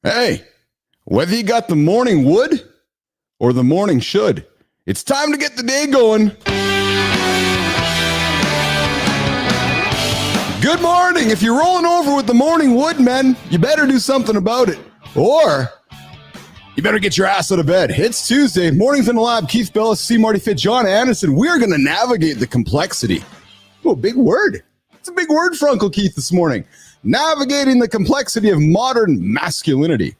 Hey, whether you got the morning wood or the morning should, it's time to get the day going. Good morning. If you're rolling over with the morning wood, men, you better do something about it. Or you better get your ass out of bed. It's Tuesday. Mornings in the lab. Keith Bilous, CMartyFit, Jon Andersen. We're going to navigate the complexity. Oh, big word. It's a big word for Uncle Keith this morning. Navigating the complexity of modern masculinity.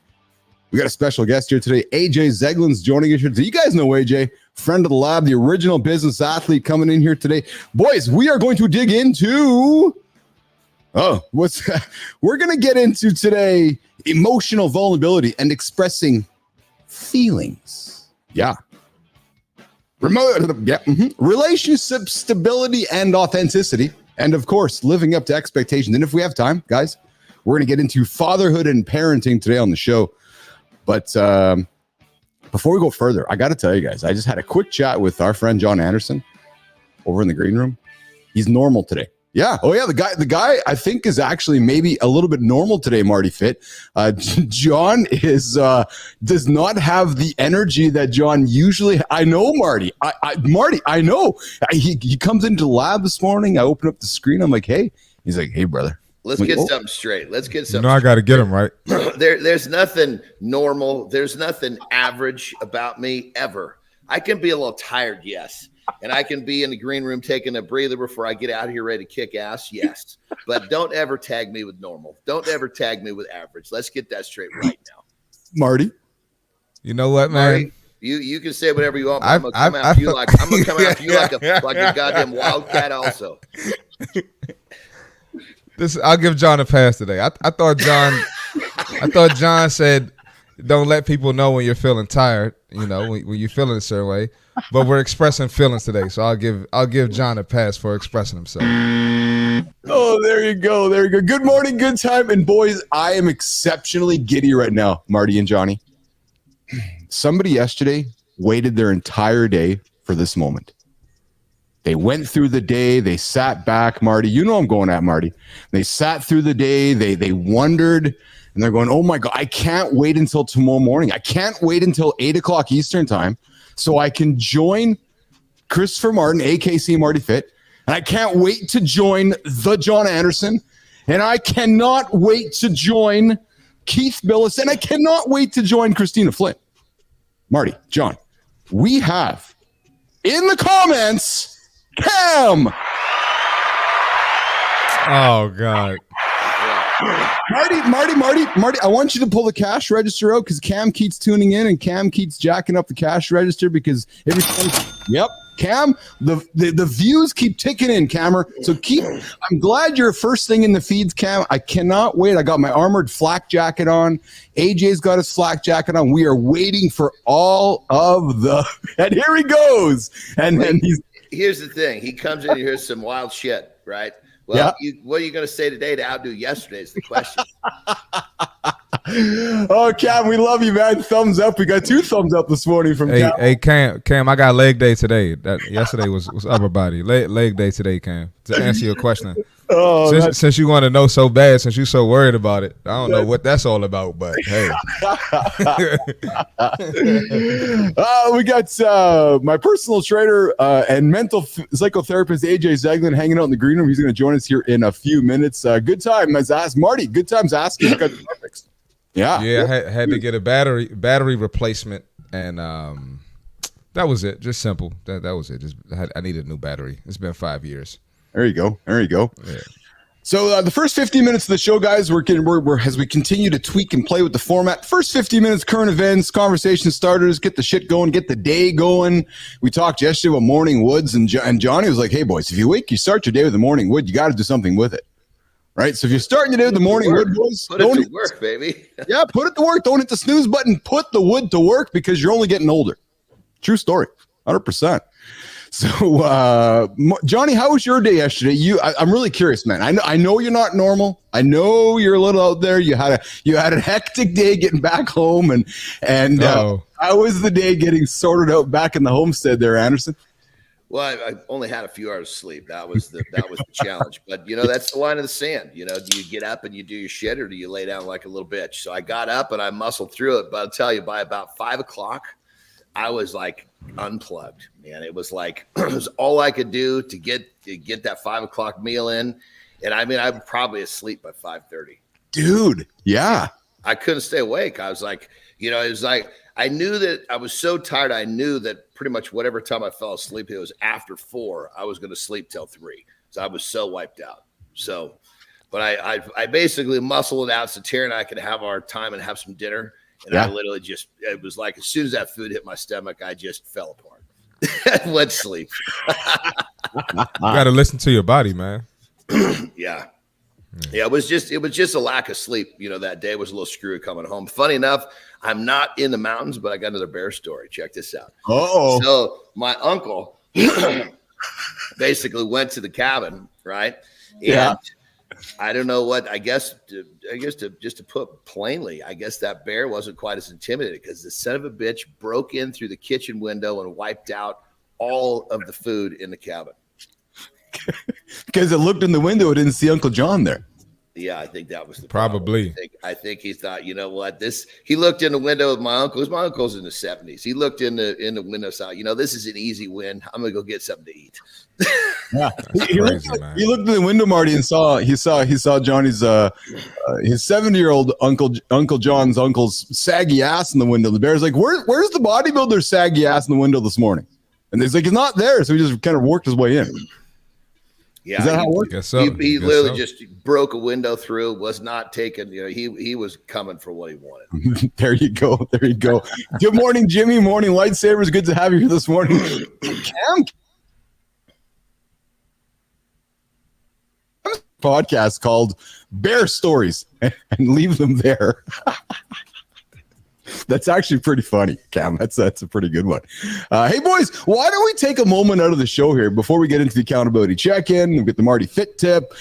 We got a special guest here today. AJ Zeglin's joining us here today. You guys know AJ, friend of the lab, the original business athlete coming in here today. Boys, we are going to dig into... we're going to get into today emotional vulnerability and expressing feelings. Relationship stability and authenticity. And of course, living up to expectations. And if we have time, guys, we're going to get into fatherhood and parenting today on the show. But before we go further, I got to tell you guys, I just had a quick chat with our friend Jon Andersen over in the green room. He's normal today. Yeah. Oh, yeah. The guy, I think, is actually maybe a little bit normal today, Marty Fit. Jon does not have the energy that Jon usually. I know, Marty. Marty, I know. He comes into the lab this morning. I open up the screen. I'm like, hey. He's like, hey, brother. Let's get something straight. I got to get him right. There's nothing normal. There's nothing average about me ever. I can be a little tired, yes. And I can be in the green room taking a breather before I get out here ready to kick ass. Yes. But don't ever tag me with normal. Don't ever tag me with average. Let's get that straight right now. Marty. You know what, man? Marty, you can say whatever you want. But I'm gonna come after you like a goddamn wildcat also. I'll give Jon a pass today. I thought Jon said don't let people know when you're feeling tired, when you're feeling a certain way. But we're expressing feelings today, so I'll give Jon a pass for expressing himself. Oh, there you go. Good morning, good time. And boys, I am exceptionally giddy right now, Marty and Johnny. Somebody yesterday waited their entire day for this moment. They went through the day, they sat back, Marty. You know I'm going at, Marty. They sat through the day, they wondered, and they're going, oh my God, I can't wait until tomorrow morning. I can't wait until 8 o'clock Eastern time so I can join Christopher Martin, AKC Marty Fit, and I can't wait to join the Jon Andersen, and I cannot wait to join Keith Bilous, and I cannot wait to join Christina Flynn. Marty, Jon, we have in the comments Cam. Oh God. Marty, I want you to pull the cash register out because Cam keeps tuning in and Cam keeps jacking up the cash register because every time, Cam, the views keep ticking in, Cammer. So I'm glad you're first thing in the feeds, Cam. I cannot wait. I got my armored flak jacket on. AJ's got his flak jacket on. We are waiting for all of and here he goes. And here's the thing. He comes in and hears some wild shit, right? Well, what are you going to say today to outdo yesterday is the question. Oh, Cam, we love you, man. Thumbs up. We got 2 thumbs up this morning from Cam. Hey, Cam, I got leg day today. Yesterday was upper body. Leg day today, Cam. To answer your question. Since you want to know so bad, since you're so worried about it, I don't know what that's all about, but hey. We got my personal trainer and mental psychotherapist, AJ Zeglin, hanging out in the green room. He's going to join us here in a few minutes. Good time. Marty, good times asking. You got the perfects. Yeah. I had to get a battery replacement, and that was it. Just simple. That was it. I needed a new battery. It's been 5 years. There you go. Yeah. So the first 15 minutes of the show, guys, we're as we continue to tweak and play with the format. First 15 minutes, current events, conversation starters, get the shit going, get the day going. We talked yesterday about morning woods, and Johnny was like, hey, boys, if you start your day with the morning wood, you got to do something with it. Right? So if you're starting your day with the morning wood, boys, put it to work, baby. Yeah, put it to work. Don't hit the snooze button. Put the wood to work because you're only getting older. True story. 100%. So, Johnny, how was your day yesterday? I'm really curious, man. I know you're not normal. I know you're a little out there. You had a hectic day getting back home, and how was the day getting sorted out back in the homestead there, Andersen? Well, I only had a few hours of sleep. That was the challenge. But that's the line of the sand. Do you get up and you do your shit, or do you lay down like a little bitch? So I got up and I muscled through it. But I'll tell you, by about 5 o'clock, I was like unplugged, man. It was like it was all I could do to get that 5 o'clock meal in. And I mean, I'm probably asleep by 5:30. Dude, yeah. I couldn't stay awake. I was like, it was like I knew that I was so tired. I knew that pretty much whatever time I fell asleep, it was after 4. I was going to sleep till 3. So I was so wiped out. So, but I basically muscled it out so Tara and I could have our time and have some dinner. And I literally it was like as soon as that food hit my stomach, I just fell apart. I went to sleep. You got to listen to your body, man. Yeah. Yeah, it was just a lack of sleep. That day was a little screwy coming home. Funny enough, I'm not in the mountains, but I got another bear story. Check this out. Oh, so my uncle basically went to the cabin, right? Yeah. And I don't know what. I guess to put plainly, I guess that bear wasn't quite as intimidated because the son of a bitch broke in through the kitchen window and wiped out all of the food in the cabin. Because it looked in the window, it didn't see Uncle Jon there. Yeah, I think that was the probably. I think he thought, you know what? He looked in the window of my uncle's. My uncle's in the 70s. He looked in the window, saw, this is an easy win. I'm gonna go get something to eat. Yeah, he looked in the window, Marty, and saw Johnny's his 70-year-old Uncle John's uncle's saggy ass in the window. The bear's like, where's the bodybuilder's saggy ass in the window this morning? And he's like, he's not there. So he just kind of worked his way in. Yeah, is that how it works? Guess so. He literally just broke a window through. Was not taken. He was coming for what he wanted. There you go. Good morning, Jimmy. Morning, lightsabers. Good to have you here this morning. Cam. Podcast called Bear Stories and leave them there. That's actually pretty funny, Cam. That's a pretty good one. Hey, boys, why don't we take a moment out of the show here before we get into the accountability check-in? We get the Marty Fit tip.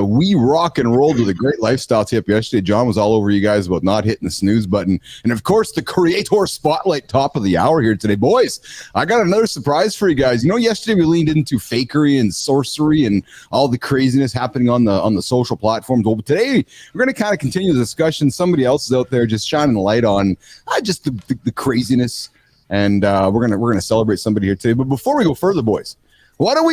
We rock and rolled with a great lifestyle tip yesterday. John was all over you guys about not hitting the snooze button. And, of course, the Creator Spotlight top of the hour here today. Boys, I got another surprise for you guys. Yesterday we leaned into fakery and sorcery and all the craziness happening on the social platforms. Well, today we're going to kind of continue the discussion. Somebody else is out there just shining the light on just the craziness, and we're gonna celebrate somebody here today. But before we go further, boys, why don't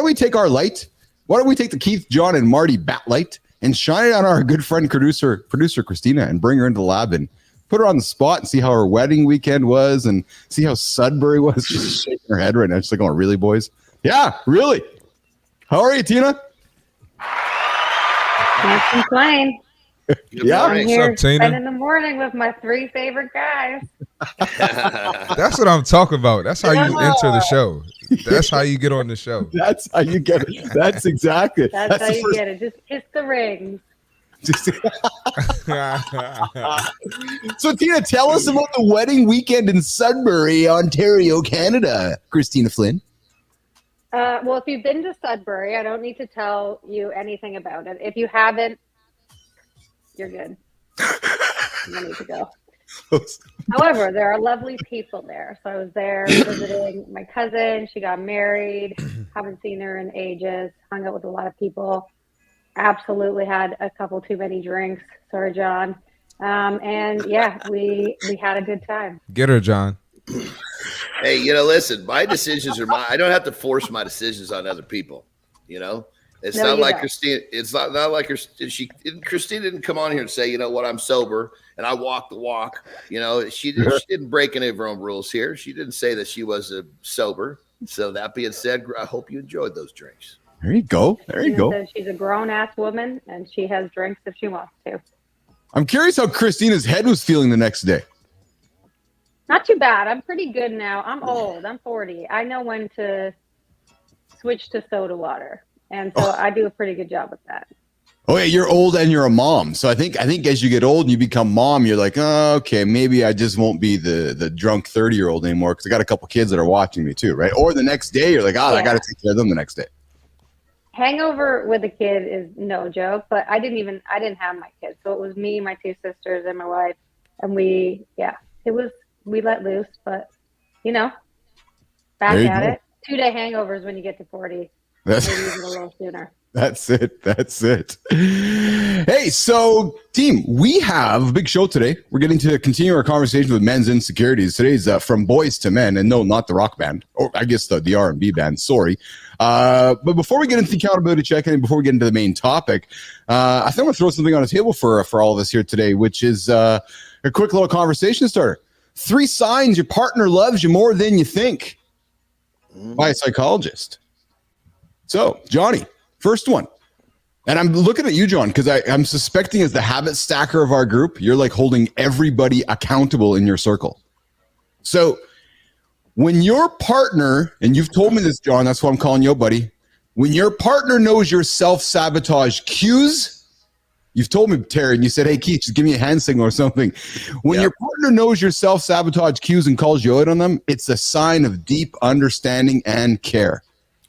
we take our light? Why don't we take the Keith, Jon, and Marty bat light and shine it on our good friend producer Christina and bring her into the lab and put her on the spot and see how her wedding weekend was and see how Sudbury was. Just shaking her head right now. She's like, "Oh, really, boys? Yeah, really. How are you, Tina?" Can't complain. Yeah, I'm here what's up, Tina? spending the morning with my 3 favorite guys. That's what I'm talking about. That's how you enter the show. That's how you get on the show. That's how you get it. That's exactly. That's how you get it. Just kiss the rings. So, Tina, tell us about the wedding weekend in Sudbury, Ontario, Canada. Christina Flynn. Well, if you've been to Sudbury, I don't need to tell you anything about it. If you haven't, you're good. You don't need to go. However, there are lovely people there. So I was there visiting my cousin. She got married. Haven't seen her in ages. Hung out with a lot of people. Absolutely had a couple too many drinks. Sorry, John. And yeah, we had a good time. Get her, John. Hey, listen, my decisions are I don't have to force my decisions on other people. It's not like Christina. It's not like Christina didn't come on here and say, what, I'm sober and I walk the walk. She didn't break any of her own rules here. She didn't say that she was sober. So that being said, I hope you enjoyed those drinks. There you go. She's a grown-ass woman, and she has drinks if she wants to. I'm curious how Christina's head was feeling the next day. Not too bad. I'm pretty good now. I'm old. I'm 40. I know when to switch to soda water. And so I do a pretty good job with that. Oh, yeah, you're old and you're a mom. So I think as you get old and you become mom, you're like, oh, okay, maybe I just won't be the drunk 30-year-old anymore because I got a couple kids that are watching me too, right? Or the next day, you're like, I got to take care of them the next day. Hangover with a kid is no joke, but I didn't have my kids. So it was me, my 2 sisters, and my wife. And we let loose, but back at it. 2-day hangovers when you get to 40. That's Maybe even a little sooner. That's it. Hey, so team, we have a big show today. We're getting to continue our conversation with men's insecurities. Today's from boys to men, and no, not the rock band, or I guess the R&B band. Sorry. But before we get into the accountability check-in, and before we get into the main topic, I think I'm gonna throw something on the table for all of us here today, which is a quick little conversation starter. 3 signs your partner loves you more than you think, by a psychologist. So, Johnny. First one, and I'm looking at you, John, because I'm suspecting as the habit stacker of our group, you're like holding everybody accountable in your circle. So when your partner, and you've told me this, John, that's why I'm calling you, buddy. When your partner knows your self-sabotage cues, you've told me, Terry, and you said, hey, Keith, just give me a hand signal or something. When your partner knows your self-sabotage cues and calls you out on them, it's a sign of deep understanding and care.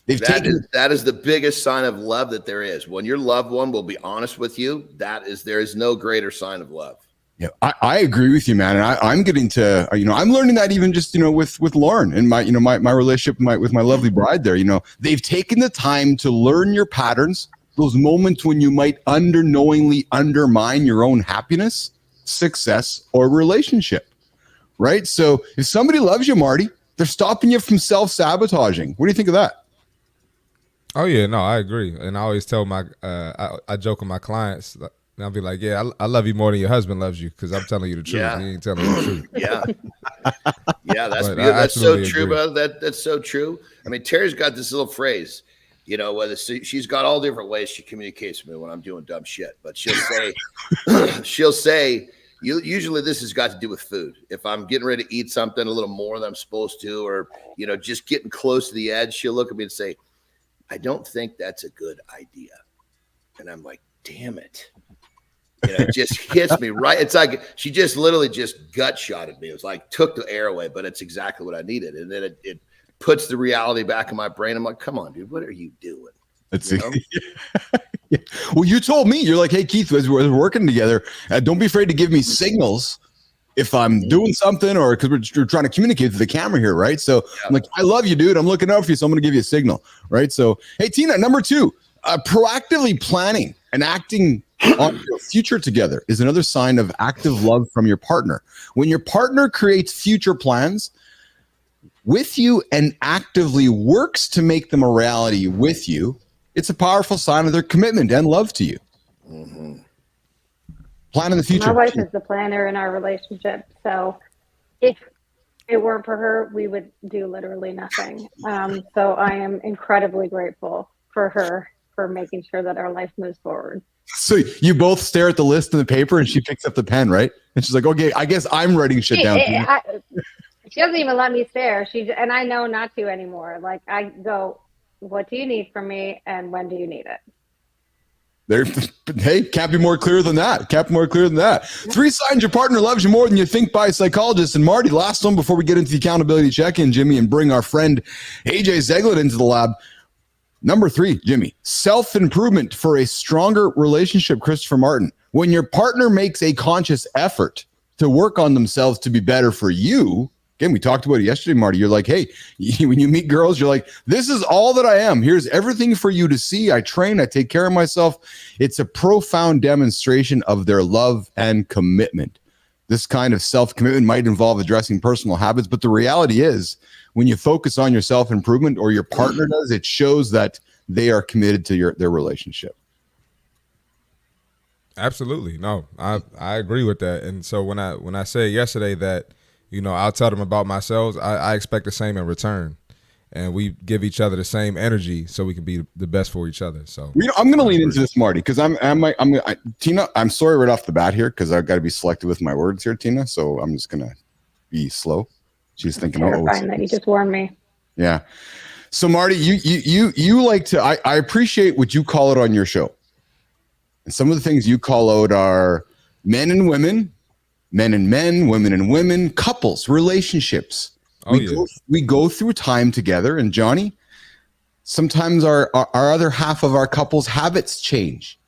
That is the biggest sign of love that there is. When your loved one will be honest with you, there is no greater sign of love. Yeah, I agree with you, man. And I'm getting to, I'm learning that even just, with Lauren and my relationship with my lovely bride there. They've taken the time to learn your patterns, those moments when you might unknowingly undermine your own happiness, success, or relationship, right? So if somebody loves you, Marty, they're stopping you from self-sabotaging. What do you think of that? Oh yeah, no, I agree, and I always tell my, I joke with my clients, and I'll be like, yeah, I love you more than your husband loves you because I'm telling you the truth. Yeah. He ain't telling you the truth. Yeah, that's beautiful. That's so true, bro. That's so true. I mean, Terry's got this little phrase, whether she's got all different ways she communicates with me when I'm doing dumb shit, but she'll say, usually this has got to do with food. If I'm getting ready to eat something a little more than I'm supposed to, or just getting close to the edge, she'll look at me and say, I don't think that's a good idea. And I'm like, damn it. It just hits me right. It's like she just literally just gut shot at me. It was like took the air away, but it's exactly what I needed. And then it puts the reality back in my brain. I'm like, come on, dude, what are you doing? Let's see. Yeah. Well, you told me, you're like, hey, Keith, as we're working together, don't be afraid to give me signals if I'm doing something or because we're trying to communicate to the camera here, right? So I'm like, I love you, dude. I'm looking out for you, so I'm going to give you a signal, right? So, hey, Tina, number 2, proactively planning and acting on your future together is another sign of active love from your partner. When your partner creates future plans with you and actively works to make them a reality with you, it's a powerful sign of their commitment and love to you. Mm-hmm. Plan in the future. My wife is the planner in our relationship. So if it weren't for her, we would do literally nothing. So I am incredibly grateful for her for making sure that our life moves forward. So you both stare at the list in the paper and she picks up the pen, right? And she's like, okay, I guess I'm writing shit down. She doesn't even let me stare. And I know not to anymore. Like I go, what do you need from me? And when do you need it? Hey, can't be more clear than that. 3 signs your partner loves you more than you think by a psychologist. And Marty, last one before we get into the accountability check-in, Jimmy, and bring our friend AJ Zeglin into the lab. Number 3, Jimmy, self-improvement for a stronger relationship, Christopher Martin. When your partner makes a conscious effort to work on themselves to be better for you, again, we talked about it yesterday, Marty. You're like, hey, when you meet girls, you're like, this is all that I am. Here's everything for you to see. I train, I take care of myself. It's a profound demonstration of their love and commitment. This kind of self-commitment might involve addressing personal habits, but the reality is when you focus on your self-improvement or your partner does, it shows that they are committed to their relationship. Absolutely. No, I agree with that. And so when I said yesterday that, I'll tell them about myself, I expect the same in return. And we give each other the same energy so we can be the best for each other. So I'm going to lean into this, Marty, because Tina, I'm sorry right off the bat here because I've got to be selective with my words here, Tina. So I'm just going to be slow. She's thinking, terrifying that you just warned me. Yeah. So Marty, you like to, I appreciate what you call it on your show. And some of the things you call out are men and women, men and men, women and women, couples, relationships. We go through time together, and Johnny, sometimes our other half of our couple's habits change.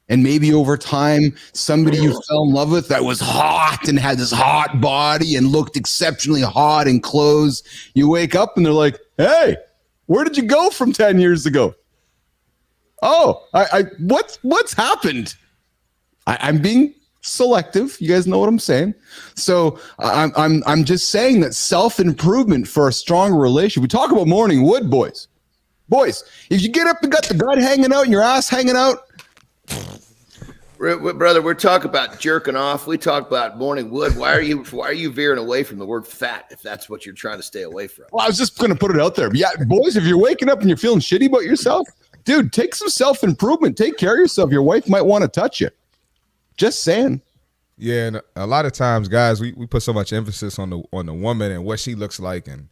And maybe over time, somebody you fell in love with that was hot and had this hot body and looked exceptionally hot in clothes, you wake up and they're like, hey, Where did you go from 10 years ago? Oh, what's happened? I'm being selective. You guys know what I'm saying. So I'm just saying that self-improvement for a stronger relationship. We talk about morning wood, boys. Boys, if you get up and got the gut hanging out and your ass hanging out. Brother, we're talking about jerking off. We talk about morning wood. Why are you veering away from the word fat if that's what you're trying to stay away from? Well, I was just going to put it out there. But yeah, boys, if you're waking up and you're feeling shitty about yourself, dude, take some self-improvement. Take care of yourself. Your wife might want to touch you. Just saying. Yeah, and a lot of times, guys, we put so much emphasis on the woman and what she looks like and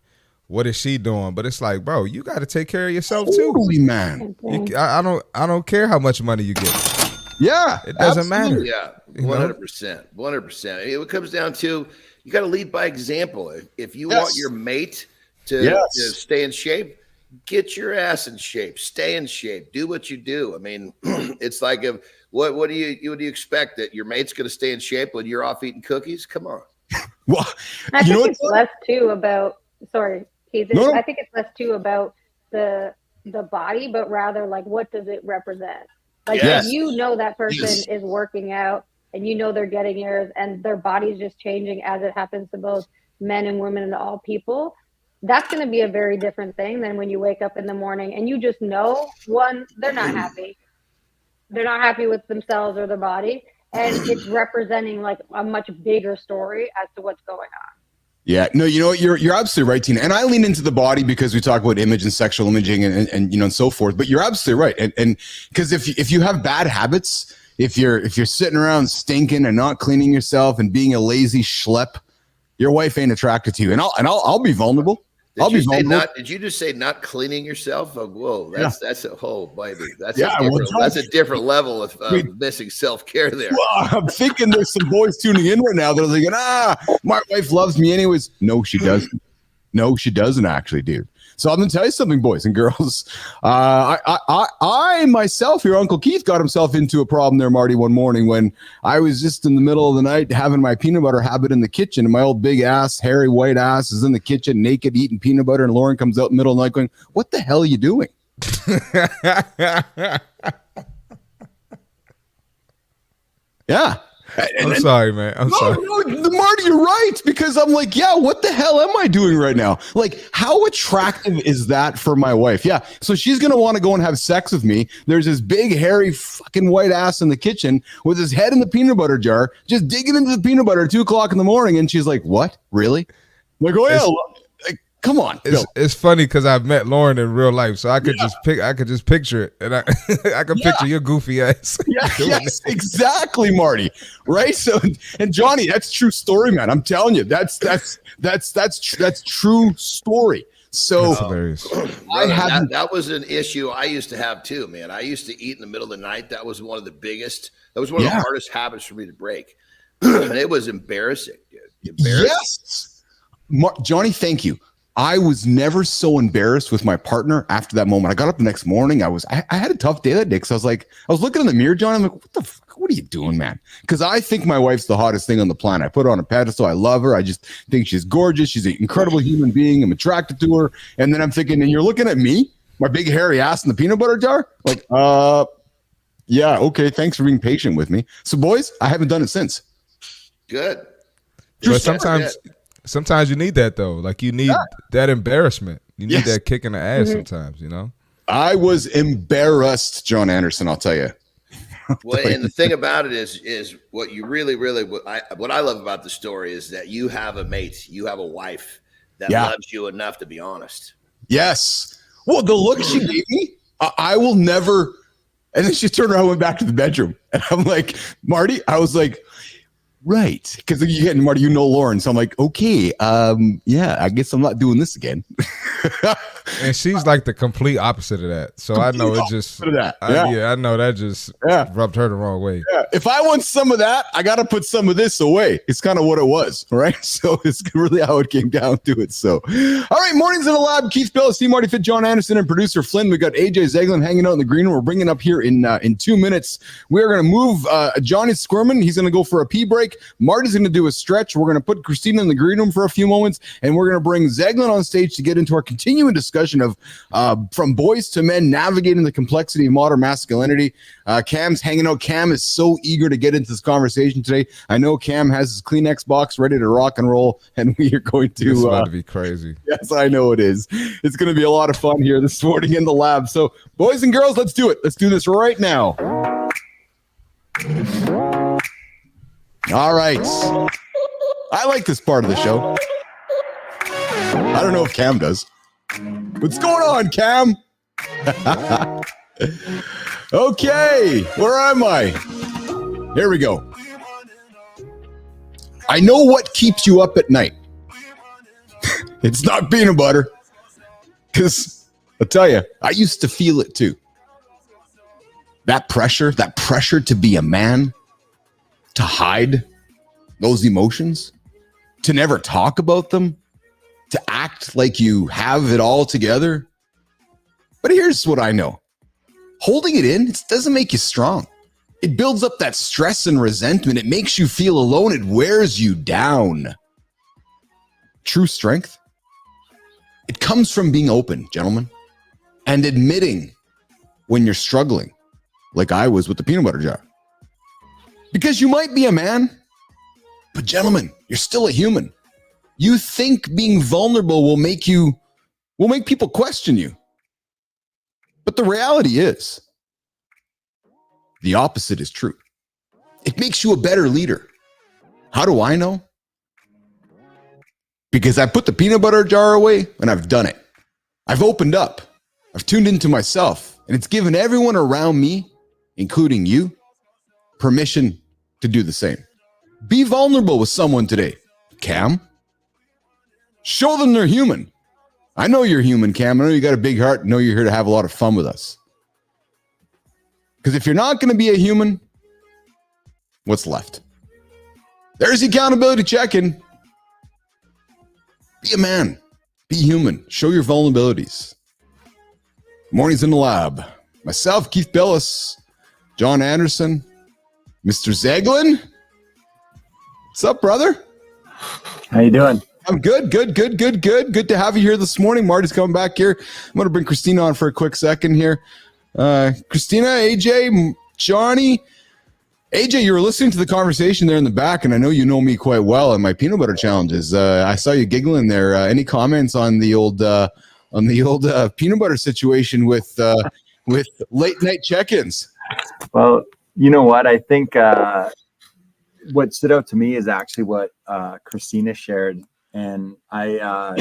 what is she doing. But it's like, bro, you got to take care of yourself too. Totally, man. I don't care how much money you get. Yeah, it doesn't matter. Yeah, 100%. 100%. It comes down to you got to lead by example. If you want your mate to stay in shape, get your ass in shape. Stay in shape. Do what you do. I mean, it's like what do you expect that your mate's going to stay in shape when you're off eating cookies? Come on. Well, I think it's less too about. Sorry, Keith. No. I think it's less too about the body, but rather like what does it represent? Like if you know that person is working out and you know they're getting yours and their body's just changing as it happens to both men and women and all people, that's going to be a very different thing than when you wake up in the morning and you just know, one, they're not happy. They're not happy with themselves or their body. And it's representing like a much bigger story as to what's going on. Yeah, no, you know what? You're absolutely right, Tina. And I lean into the body because we talk about image and sexual imaging and you know and so forth. But you're absolutely right. And because if you have bad habits, if you're sitting around stinking and not cleaning yourself and being a lazy schlep, your wife ain't attracted to you. And I'll be vulnerable. Did you just say not cleaning yourself? Oh, whoa, that's a whole baby. That's a different level of missing self-care there. Well, I'm thinking there's some boys tuning in right now that are thinking, my wife loves me anyways. No, she doesn't. No, she doesn't actually, dude. So I'm gonna tell you something, boys and girls. I myself, your Uncle Keith, got himself into a problem there, Marty, one morning when I was just in the middle of the night having my peanut butter habit in the kitchen, and my old big ass, hairy white ass is in the kitchen, naked, eating peanut butter, and Lauren comes out in the middle of the night going, "What the hell are you doing?" Yeah. I'm sorry, man. I'm sorry. No, Marty, you're right. Because I'm like, yeah, what the hell am I doing right now? Like, how attractive is that for my wife? Yeah. So she's going to want to go and have sex with me. There's this big, hairy, fucking white ass in the kitchen with his head in the peanut butter jar, just digging into the peanut butter at 2:00 in the morning. And she's like, what? Really? I'm like, oh, yeah. Come on. It's funny because I've met Lauren in real life, so I could just picture it, and I can picture your goofy ass. Yes, exactly, Marty. Right. So, and Johnny, that's true story, man. I'm telling you, that's true story. So that was an issue I used to have too, man. I used to eat in the middle of the night. That was one of the hardest habits for me to break. And it was embarrassing, dude. Yes, Johnny, thank you. I was never so embarrassed with my partner after that moment. I got up the next morning. I had a tough day that day because I was looking in the mirror, John. I'm like, what the fuck? What are you doing, man? Because I think my wife's the hottest thing on the planet. I put her on a pedestal. I love her. I just think she's gorgeous. She's an incredible human being. I'm attracted to her. And then I'm thinking, and you're looking at me, my big hairy ass in the peanut butter jar? Like, yeah, okay. Thanks for being patient with me. So, boys, I haven't done it since. Good. But sometimes you need that though. Like you need that embarrassment. You need that kick in the ass sometimes, you know? I was embarrassed, Jon Andersen, I'll tell you. Well, and the thing about it is what you really, what I love about the story is that you have a mate, you have a wife that loves you enough to be honest. Yes. Well, the look she gave me, I will never. And then she turned around and went back to the bedroom. And I'm like, Marty, I was like, right. Because Marty, you know Lauren. So I'm like, okay, yeah, I guess I'm not doing this again. And she's like the complete opposite of that. So I know it just, I know that just rubbed her the wrong way. Yeah. If I want some of that, I got to put some of this away. It's kind of what it was, right? So it's really how it came down to it. So, all right, mornings in the lab. Keith Bilous, CMartyFit, Jon Andersen, and producer Flynn. We got AJ Zeglin hanging out in the green room. We're bringing up here in 2 minutes. We are going to move Johnny's squirming. He's going to go for a pee break. Marty's going to do a stretch. We're going to put Christina in the green room for a few moments, and we're going to bring Zeglin on stage to get into our continuing discussion discussion of from boys to men navigating the complexity of modern masculinity. Cam's hanging out. Cam is so eager to get into this conversation today. I know Cam has his Kleenex box ready to rock and roll, and we are going to. This is about to be crazy. Yes, I know it is. It's going to be a lot of fun here this morning in the lab. So, boys and girls, let's do it. Let's do this right now. All right. I like this part of the show. I don't know if Cam does. What's going on, Cam? Okay, where am I? Here we go. I know what keeps you up at night. It's not peanut butter. Because I'll tell you, I used to feel it too. That pressure to be a man, to hide those emotions, to never talk about them, to act like you have it all together. But here's what I know. Holding it in, it doesn't make you strong. It builds up that stress and resentment. It makes you feel alone. It wears you down. True strength, it comes from being open, gentlemen, and admitting when you're struggling, like I was with the peanut butter jar. Because you might be a man, but gentlemen, you're still a human. You think being vulnerable will make people question you. But the reality is, the opposite is true. It makes you a better leader. How do I know? Because I put the peanut butter jar away and I've done it. I've opened up. I've tuned into myself, and it's given everyone around me, including you, permission to do the same. Be vulnerable with someone today, Cam. Show them they're human. I know you're human, Cam. I know you got a big heart. I know you're here to have a lot of fun with us. Because if you're not going to be a human, what's left? There's the accountability check-in. Be a man. Be human. Show your vulnerabilities. Mornings in the lab. Myself, Keith Bilous, Jon Andersen, Mr. Zeglin. What's up, brother? How you doing? I'm good. Good to have you here this morning. Marty's coming back here. I'm going to bring Christina on for a quick second here. Christina, AJ, Johnny. AJ, you were listening to the conversation there in the back, and I know you know me quite well and my peanut butter challenges. I saw you giggling there. Any comments on the old peanut butter situation with late night check-ins? Well, you know what? I think what stood out to me is actually what Christina shared, and I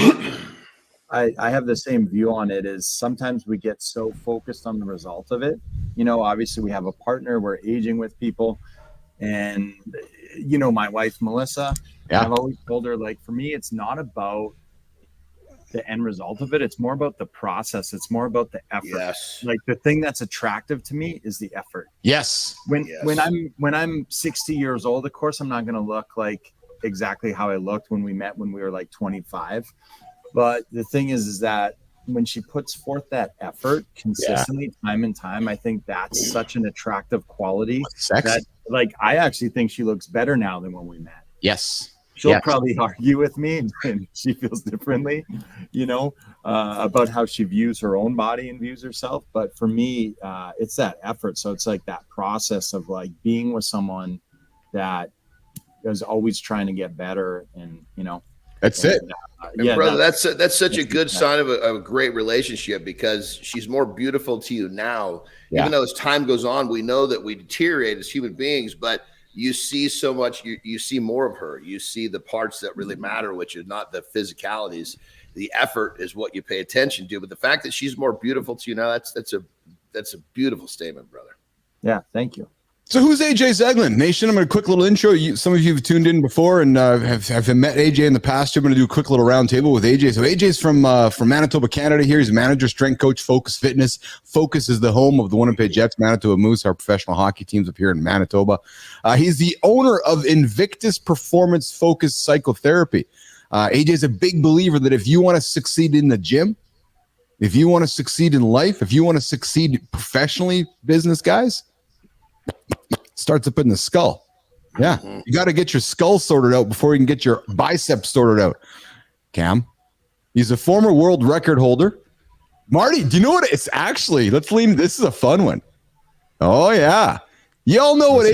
have the same view on it. Is sometimes we get so focused on the result of it. You know, obviously we have a partner, we're aging with people, and you know, my wife Melissa, I've always told her, like, for me, it's not about the end result of it. It's more about the process. It's more about the effort. Yes. Like, the thing that's attractive to me is the effort. Yes. When I'm 60 years old, of course, I'm not going to look like exactly how I looked when we met when we were like 25. But the thing is that when she puts forth that effort consistently, time and time, I think that's such an attractive quality. Sexy. That, like, I actually think she looks better now than when we met. Yes. She'll probably argue with me, and she feels differently, you know, about how she views her own body and views herself. But for me, it's that effort. So it's like that process of like being with someone that is always trying to get better, and you know, that's it. And brother, that's such a good sign of a great relationship, because she's more beautiful to you now. Even though as time goes on, we know that we deteriorate as human beings, but you see so much, you see more of her. You see the parts that really matter, which is not the physicalities. The effort is what you pay attention to. But the fact that she's more beautiful to you now, that's a beautiful statement, brother. Yeah, thank you. So who's AJ Zeglin? Nation, I'm going to quick little intro. Some of you have tuned in before and have met AJ in the past. I'm going to do a quick little round table with AJ. So AJ's from Manitoba, Canada here. He's a manager, strength coach, Focus Fitness. Focus is the home of the Winnipeg Jets, Manitoba Moose, our professional hockey teams up here in Manitoba. He's the owner of Invictus Performance Focus Psychotherapy. AJ is a big believer that if you want to succeed in the gym, if you want to succeed in life, if you want to succeed professionally, business guys, starts up in the skull. Yeah. You got to get your skull sorted out before you can get your biceps sorted out. Cam, he's a former world record holder Marty, do you know what it's actually? Let's lean. This is a fun one. Oh, yeah. Y'all know what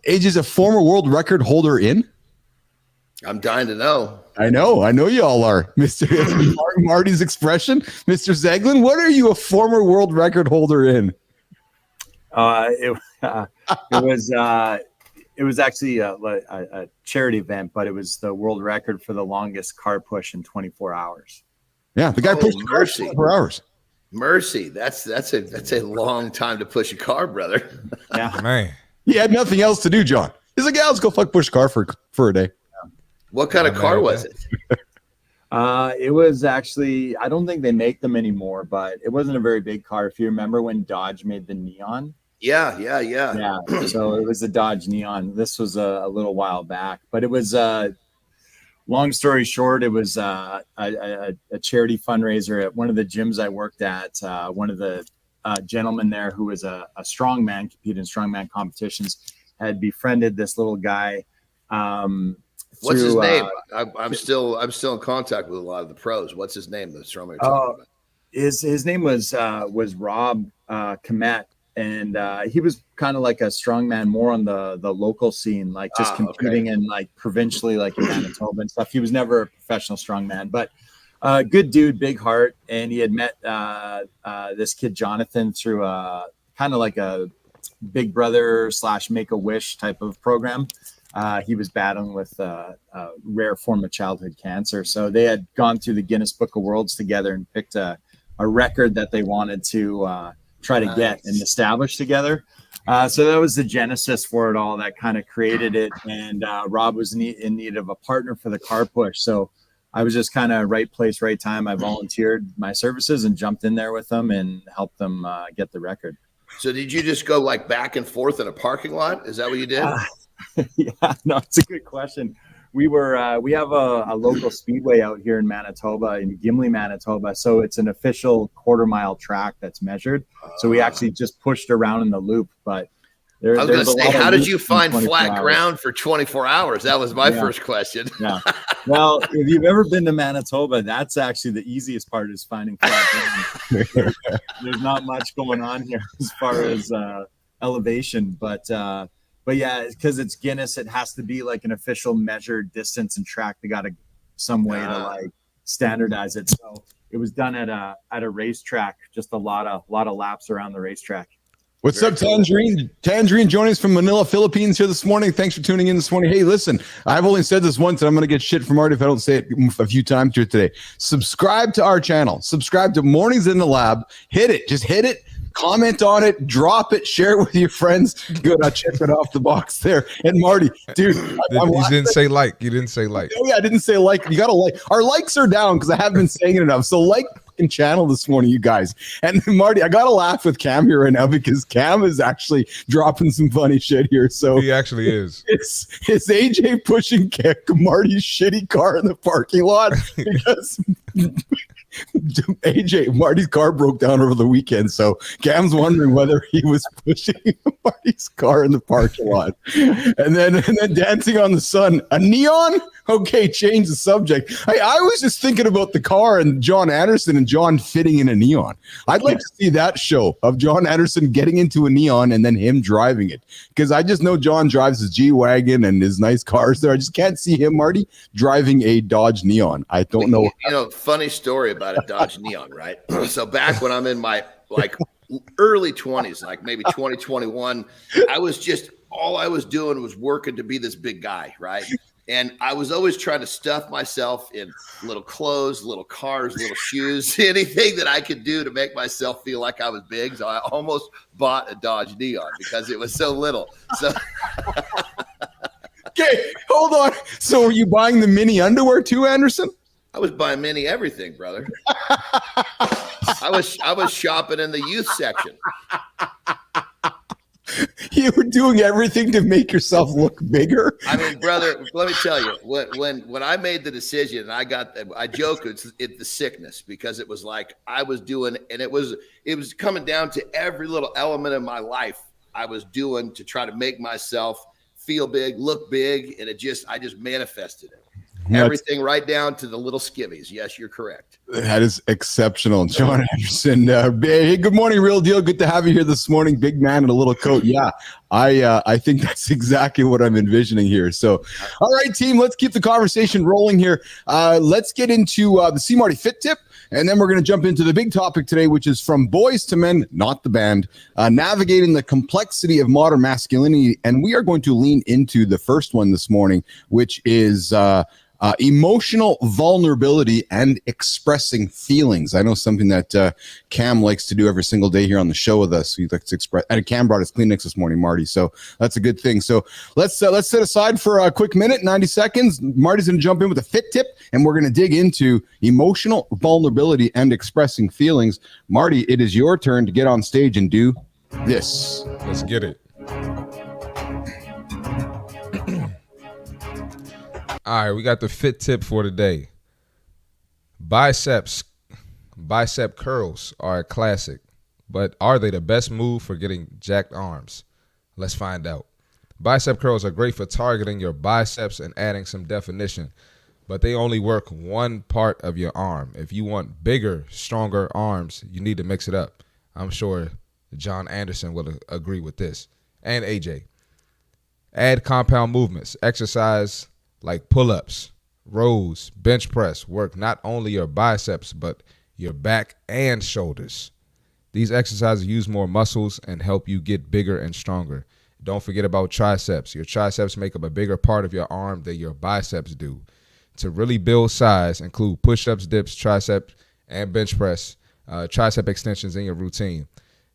age is a former world record holder in? I'm dying to know. I know y'all are. Mr. Marty's expression. Mr. Zeglin, what are you a former world record holder in? It was actually a charity event, but it was the world record for the longest car push in 24 hours. Yeah, the guy pushed the car 24 hours. Mercy. That's a long time to push a car, brother. Yeah, Man. He had nothing else to do, John. He's like, yeah, let's go push a car for a day. What kind of car was it? It was actually, I don't think they make them anymore, but it wasn't a very big car. If you remember when Dodge made the Neon. Yeah. So it was the Dodge Neon. This was a little while back, but it was long story short, it was a charity fundraiser at one of the gyms I worked at. One of the gentlemen there who was a strongman, competed in strongman competitions, had befriended this little guy. What's his name? I'm still in contact with a lot of the pros. What's his name? The strongman you're talking about. His name was Rob Komet. And he was kind of like a strongman more on the local scene, like just competing in like provincially, like in Manitoba and stuff. He was never a professional strongman, but good dude, big heart. And he had met this kid, Jonathan, through kind of like a Big Brother / Make-A-Wish type of program. He was battling with a rare form of childhood cancer. So they had gone through the Guinness Book of Worlds together and picked a record that they wanted to try to get and establish together. So that was the genesis for it all that kind of created it. And Rob was in need of a partner for the car push. So I was just kind of right place, right time. I volunteered my services and jumped in there with them and helped them get the record. So did you just go like back and forth in a parking lot? Is that what you did? Yeah, no, it's a good question. We have a local speedway out here in Manitoba, in Gimli, Manitoba. So it's an official quarter-mile track that's measured. So we actually just pushed around in the loop. But I was going to say, how did you find flat ground for 24 hours? That was my first question. Yeah. Well, if you've ever been to Manitoba, that's actually the easiest part, is finding flat ground. There's not much going on here as far as elevation, but yeah, because it's Guinness, it has to be like an official measured distance and track. They got some way to like standardize it. So it was done at a racetrack, just a lot of laps around the racetrack. What's up, Tangerine? Tangerine joining us from Manila, Philippines here this morning. Thanks for tuning in this morning. Hey, listen, I've only said this once, and I'm going to get shit from Marty if I don't say it a few times here today. Subscribe to our channel. Subscribe to Mornings in the Lab. Hit it. Just hit it. Comment on it, drop it, share it with your friends. Good, I checked it off the box there. And Marty, dude, you didn't say like. You didn't say like. Oh yeah, I didn't say like. You gotta like. Our likes are down because I haven't been saying it enough. So like fucking channel this morning, you guys. And Marty, I gotta laugh with Cam here right now because Cam is actually dropping some funny shit here. So he actually is. It's AJ pushing Marty's shitty car in the parking lot because Marty's car broke down over the weekend, so Cam's wondering whether he was pushing Marty's car in the parking lot. And then dancing on the sun. A neon? Okay, change the subject. I was just thinking about the car and Jon Andersen and John fitting in a neon. I'd like to see that show of Jon Andersen getting into a neon and then him driving it, because I just know John drives his G-Wagon and his nice cars there. I just can't see him, Marty, driving a Dodge Neon. I don't know. You know, funny story about a Dodge Neon, right? So back when I'm in my like early 20s, like maybe 2021, all I was doing was working to be this big guy, right? And I was always trying to stuff myself in little clothes, little cars, little shoes, anything that I could do to make myself feel like I was big. So I almost bought a Dodge Neon because it was so little. So okay, hold on. So were you buying the mini underwear too, Anderson? I was buying mini everything, brother. I was shopping in the youth section. You were doing everything to make yourself look bigger. I mean, brother, let me tell you, when I made the decision, I joke it's the sickness, because it was like I was doing, and it was coming down to every little element of my life I was doing to try to make myself feel big, look big, and I just manifested it. Everything right down to the little skivvies. Yes, you're correct. That is exceptional. Jon Andersen. Hey, good morning, Real Deal. Good to have you here this morning. Big man in a little coat. Yeah, I think that's exactly what I'm envisioning here. So, all right, team, let's keep the conversation rolling here. Let's get into the CMartyFit tip. And then we're going to jump into the big topic today, which is from Boys to Men, not the band, navigating the complexity of modern masculinity. And we are going to lean into the first one this morning, which is emotional vulnerability and expressing feelings. I know something that Cam likes to do every single day here on the show with us. He likes to express, and Cam brought his Kleenex this morning, Marty. So that's a good thing. So let's set aside for a quick minute, 90 seconds. Marty's going to jump in with a fit tip, and we're going to dig into emotional vulnerability and expressing feelings. Marty, it is your turn to get on stage and do this. Let's get it. All right, we got the fit tip for today. Bicep curls are a classic, but are they the best move for getting jacked arms? Let's find out. Bicep curls are great for targeting your biceps and adding some definition, but they only work one part of your arm. If you want bigger, stronger arms, you need to mix it up. I'm sure Jon Andersen will agree with this, and AJ. Add compound movements, exercise like pull-ups, rows, bench press work not only your biceps, but your back and shoulders. These exercises use more muscles and help you get bigger and stronger. Don't forget about triceps. Your triceps make up a bigger part of your arm than your biceps do. To really build size, include push-ups, dips, triceps, and bench press, tricep extensions in your routine.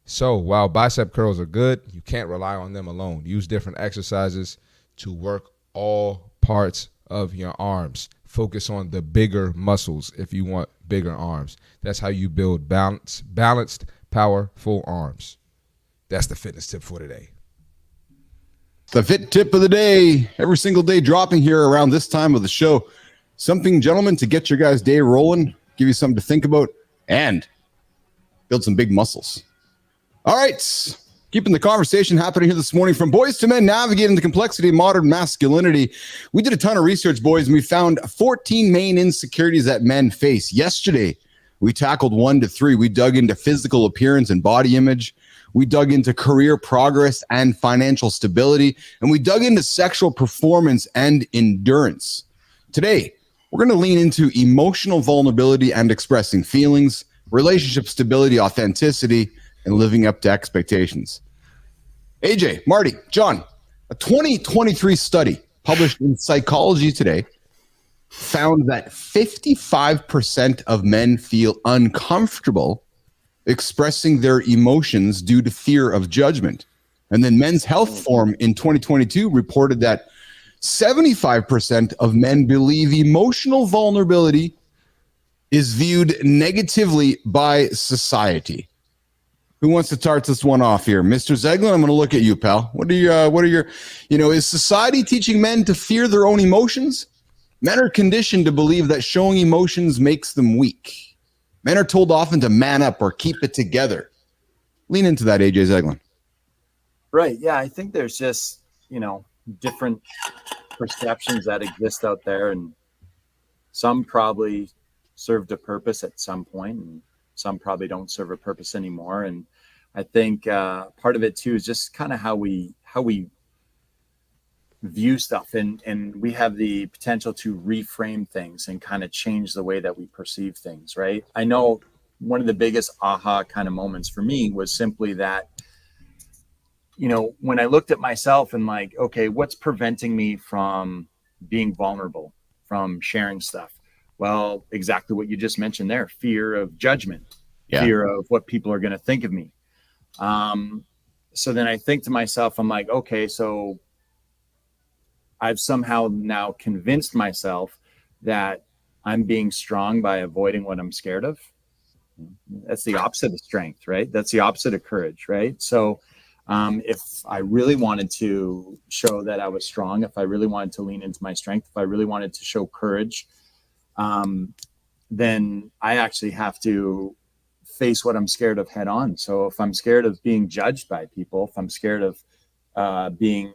So while bicep curls are good, you can't rely on them alone. Use different exercises to work all parts of your arms. Focus on the bigger muscles if you want bigger arms. That's how you build balanced, powerful arms. That's the fitness tip for today. The fit tip of the day, every single day dropping here around this time of the show. Something, gentlemen, to get your guys' day rolling, give you something to think about, and build some big muscles. All right. Keeping the conversation happening here this morning from Boys to Men, navigating the complexity of modern masculinity. We did a ton of research, boys, and we found 14 main insecurities that men face. Yesterday, we tackled 1 to 3. We dug into physical appearance and body image. We dug into career progress and financial stability. And we dug into sexual performance and endurance. Today, we're going to lean into emotional vulnerability and expressing feelings, relationship stability, authenticity, and living up to expectations. AJ, Marty, John, a 2023 study published in Psychology Today found that 55% of men feel uncomfortable expressing their emotions due to fear of judgment. And then Men's Health Forum in 2022 reported that 75% of men believe emotional vulnerability is viewed negatively by society. Who wants to start this one off here? Mr. Zeglin, I'm going to look at you, pal. What are your, is society teaching men to fear their own emotions? Men are conditioned to believe that showing emotions makes them weak. Men are told often to man up or keep it together. Lean into that, AJ Zeglin. Right. Yeah. I think there's just, different perceptions that exist out there, and some probably served a purpose at some point, and some probably don't serve a purpose anymore. And I think part of it too is just kind of how we view stuff, and we have the potential to reframe things and kind of change the way that we perceive things. Right. I know one of the biggest aha kind of moments for me was simply that, when I looked at myself and like, okay, what's preventing me from being vulnerable, from sharing stuff? Well, exactly what you just mentioned there, fear of judgment, fear of what people are going to think of me. So then I think to myself, I'm like, okay, so I've somehow now convinced myself that I'm being strong by avoiding what I'm scared of. That's the opposite of strength, right? That's the opposite of courage, right? So if I really wanted to show that I was strong, if I really wanted to lean into my strength, if I really wanted to show courage, then I actually have to face what I'm scared of head on. So if I'm scared of being judged by people, if I'm scared of being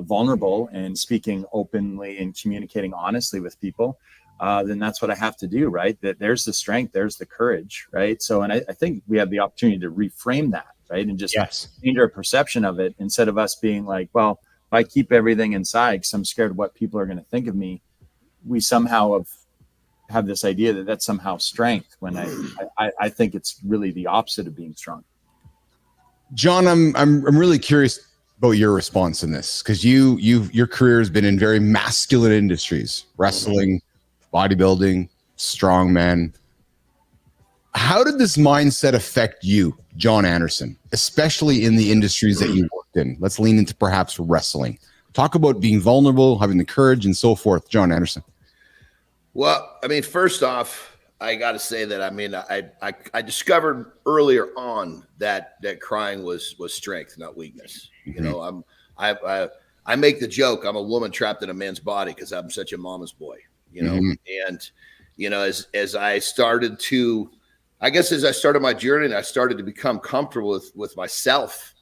vulnerable and speaking openly and communicating honestly with people, then that's what I have to do, right? That there's the strength, there's the courage, right? So, and I think we have the opportunity to reframe that, right? And just change our perception of it, instead of us being like, well, if I keep everything inside because I'm scared of what people are going to think of me, we somehow have this idea that that's somehow strength, when I think it's really the opposite of being strong. Jon, I'm really curious about your response in this, because your career has been in very masculine industries, wrestling, bodybuilding, strongman. How did this mindset affect you, Jon Andersen, especially in the industries that you worked in? Let's lean into perhaps wrestling. Talk about being vulnerable, having the courage, and so forth, Jon Andersen. Well, I mean, first off, I got to say that, I mean, I discovered earlier on that crying was strength, not weakness. You know, I make the joke, I'm a woman trapped in a man's body because I'm such a mama's boy, you know. And, you know, as I started to, I guess as I started my journey and I started to become comfortable with myself,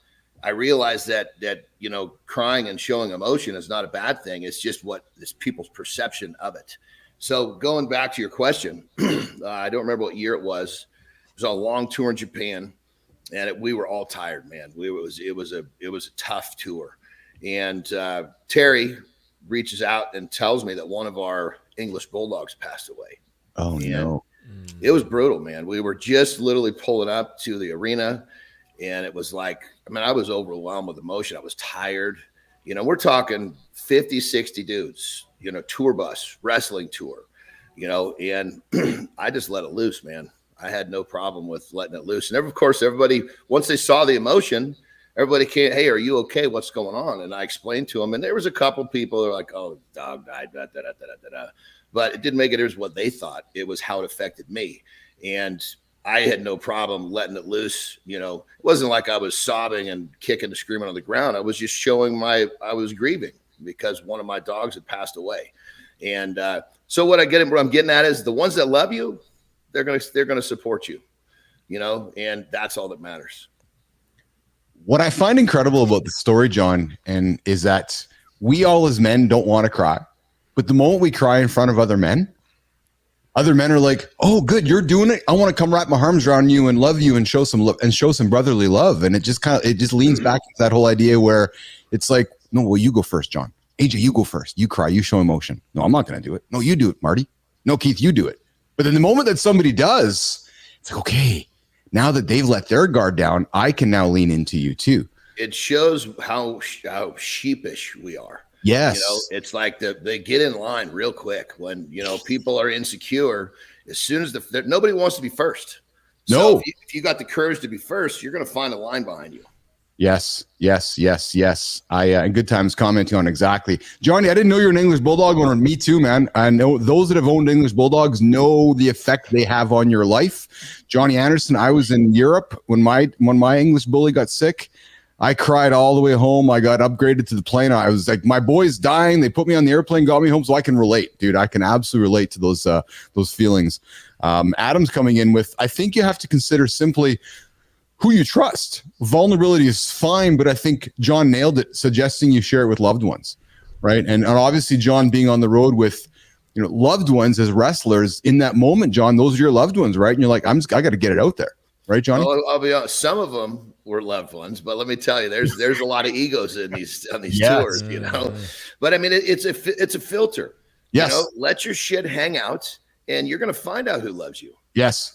I realized that, you know, crying and showing emotion is not a bad thing. It's just what is people's perception of it. So going back to your question, I don't remember what year it was. It was on a long tour in Japan, and we were all tired, man. It was a tough tour. And Terry reaches out and tells me that one of our English bulldogs passed away. Oh, and no. It was brutal, man. We were just literally pulling up to the arena, and it was like, I mean, I was overwhelmed with emotion. I was tired. You know, we're talking 50, 60 dudes, you know, tour bus, wrestling tour, you know, and I just let it loose, man. I had no problem with letting it loose. And of course, everybody, once they saw the emotion, everybody came, hey, are you okay? What's going on? And I explained to them, and there was a couple people that were like, oh, dog died, da, da, da, da, da. But it didn't make it as what they thought. It was how it affected me. And I had no problem letting it loose. You know, it wasn't like I was sobbing and kicking and screaming on the ground. I was just showing I was grieving because one of my dogs had passed away. And so what I'm getting at is the ones that love you, they're going to support you, you know, and that's all that matters. What I find incredible about the story, Jon, is that we all as men don't want to cry, but the moment we cry in front of other men are like, oh, good, you're doing it. I want to come wrap my arms around you and love you and show some brotherly love. And it just leans back to that whole idea where it's like, no, well, you go first, Jon. AJ, you go first. You cry. You show emotion. No, I'm not going to do it. No, you do it, Marty. No, Keith, you do it. But then the moment that somebody does, it's like, okay, now that they've let their guard down, I can now lean into you too. It shows how sheepish we are. Yes. You know, it's like they get in line real quick when, you know, people are insecure. As soon as nobody wants to be first. So no. If you got the courage to be first, you're going to find a line behind you. Yes. I in good times commenting on exactly. Johnny, I didn't know you're an English Bulldog owner. Me too, man. I know those that have owned English Bulldogs know the effect they have on your life. Johnny Andersen, I was in Europe when my English Bully got sick. I cried all the way home. I got upgraded to the plane. I was like, my boy's dying. They put me on the airplane, got me home, so I can relate, dude. I can absolutely relate to those feelings. Adam's coming in with, I think you have to consider simply who you trust. Vulnerability is fine, but I think Jon nailed it, suggesting you share it with loved ones, right? And obviously, Jon, being on the road with, you know, loved ones as wrestlers in that moment, Jon, those are your loved ones, right? And you're like, I got to get it out there, right, Johnny? Well, I'll be honest. Some of them were loved ones, but let me tell you, there's a lot of egos on these yes. tours, you know. But I mean, it's a filter. Yes. You know, let your shit hang out, and you're going to find out who loves you. Yes.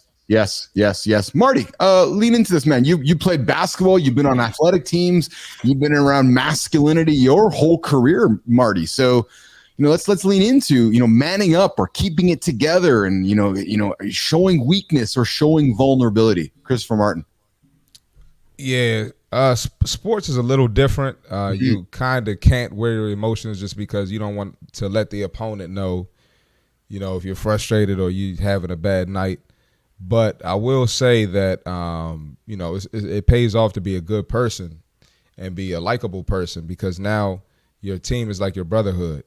Marty, lean into this, man. You played basketball. You've been on athletic teams. You've been around masculinity your whole career, Marty. So, you know, let's lean into, you know, manning up or keeping it together, and you know, showing weakness or showing vulnerability. Christopher Martin. Yeah, sports is a little different. You kind of can't wear your emotions just because you don't want to let the opponent know, you know, if you're frustrated or you having a bad night. But I will say that, you know, it pays off to be a good person and be a likable person, because now your team is like your brotherhood.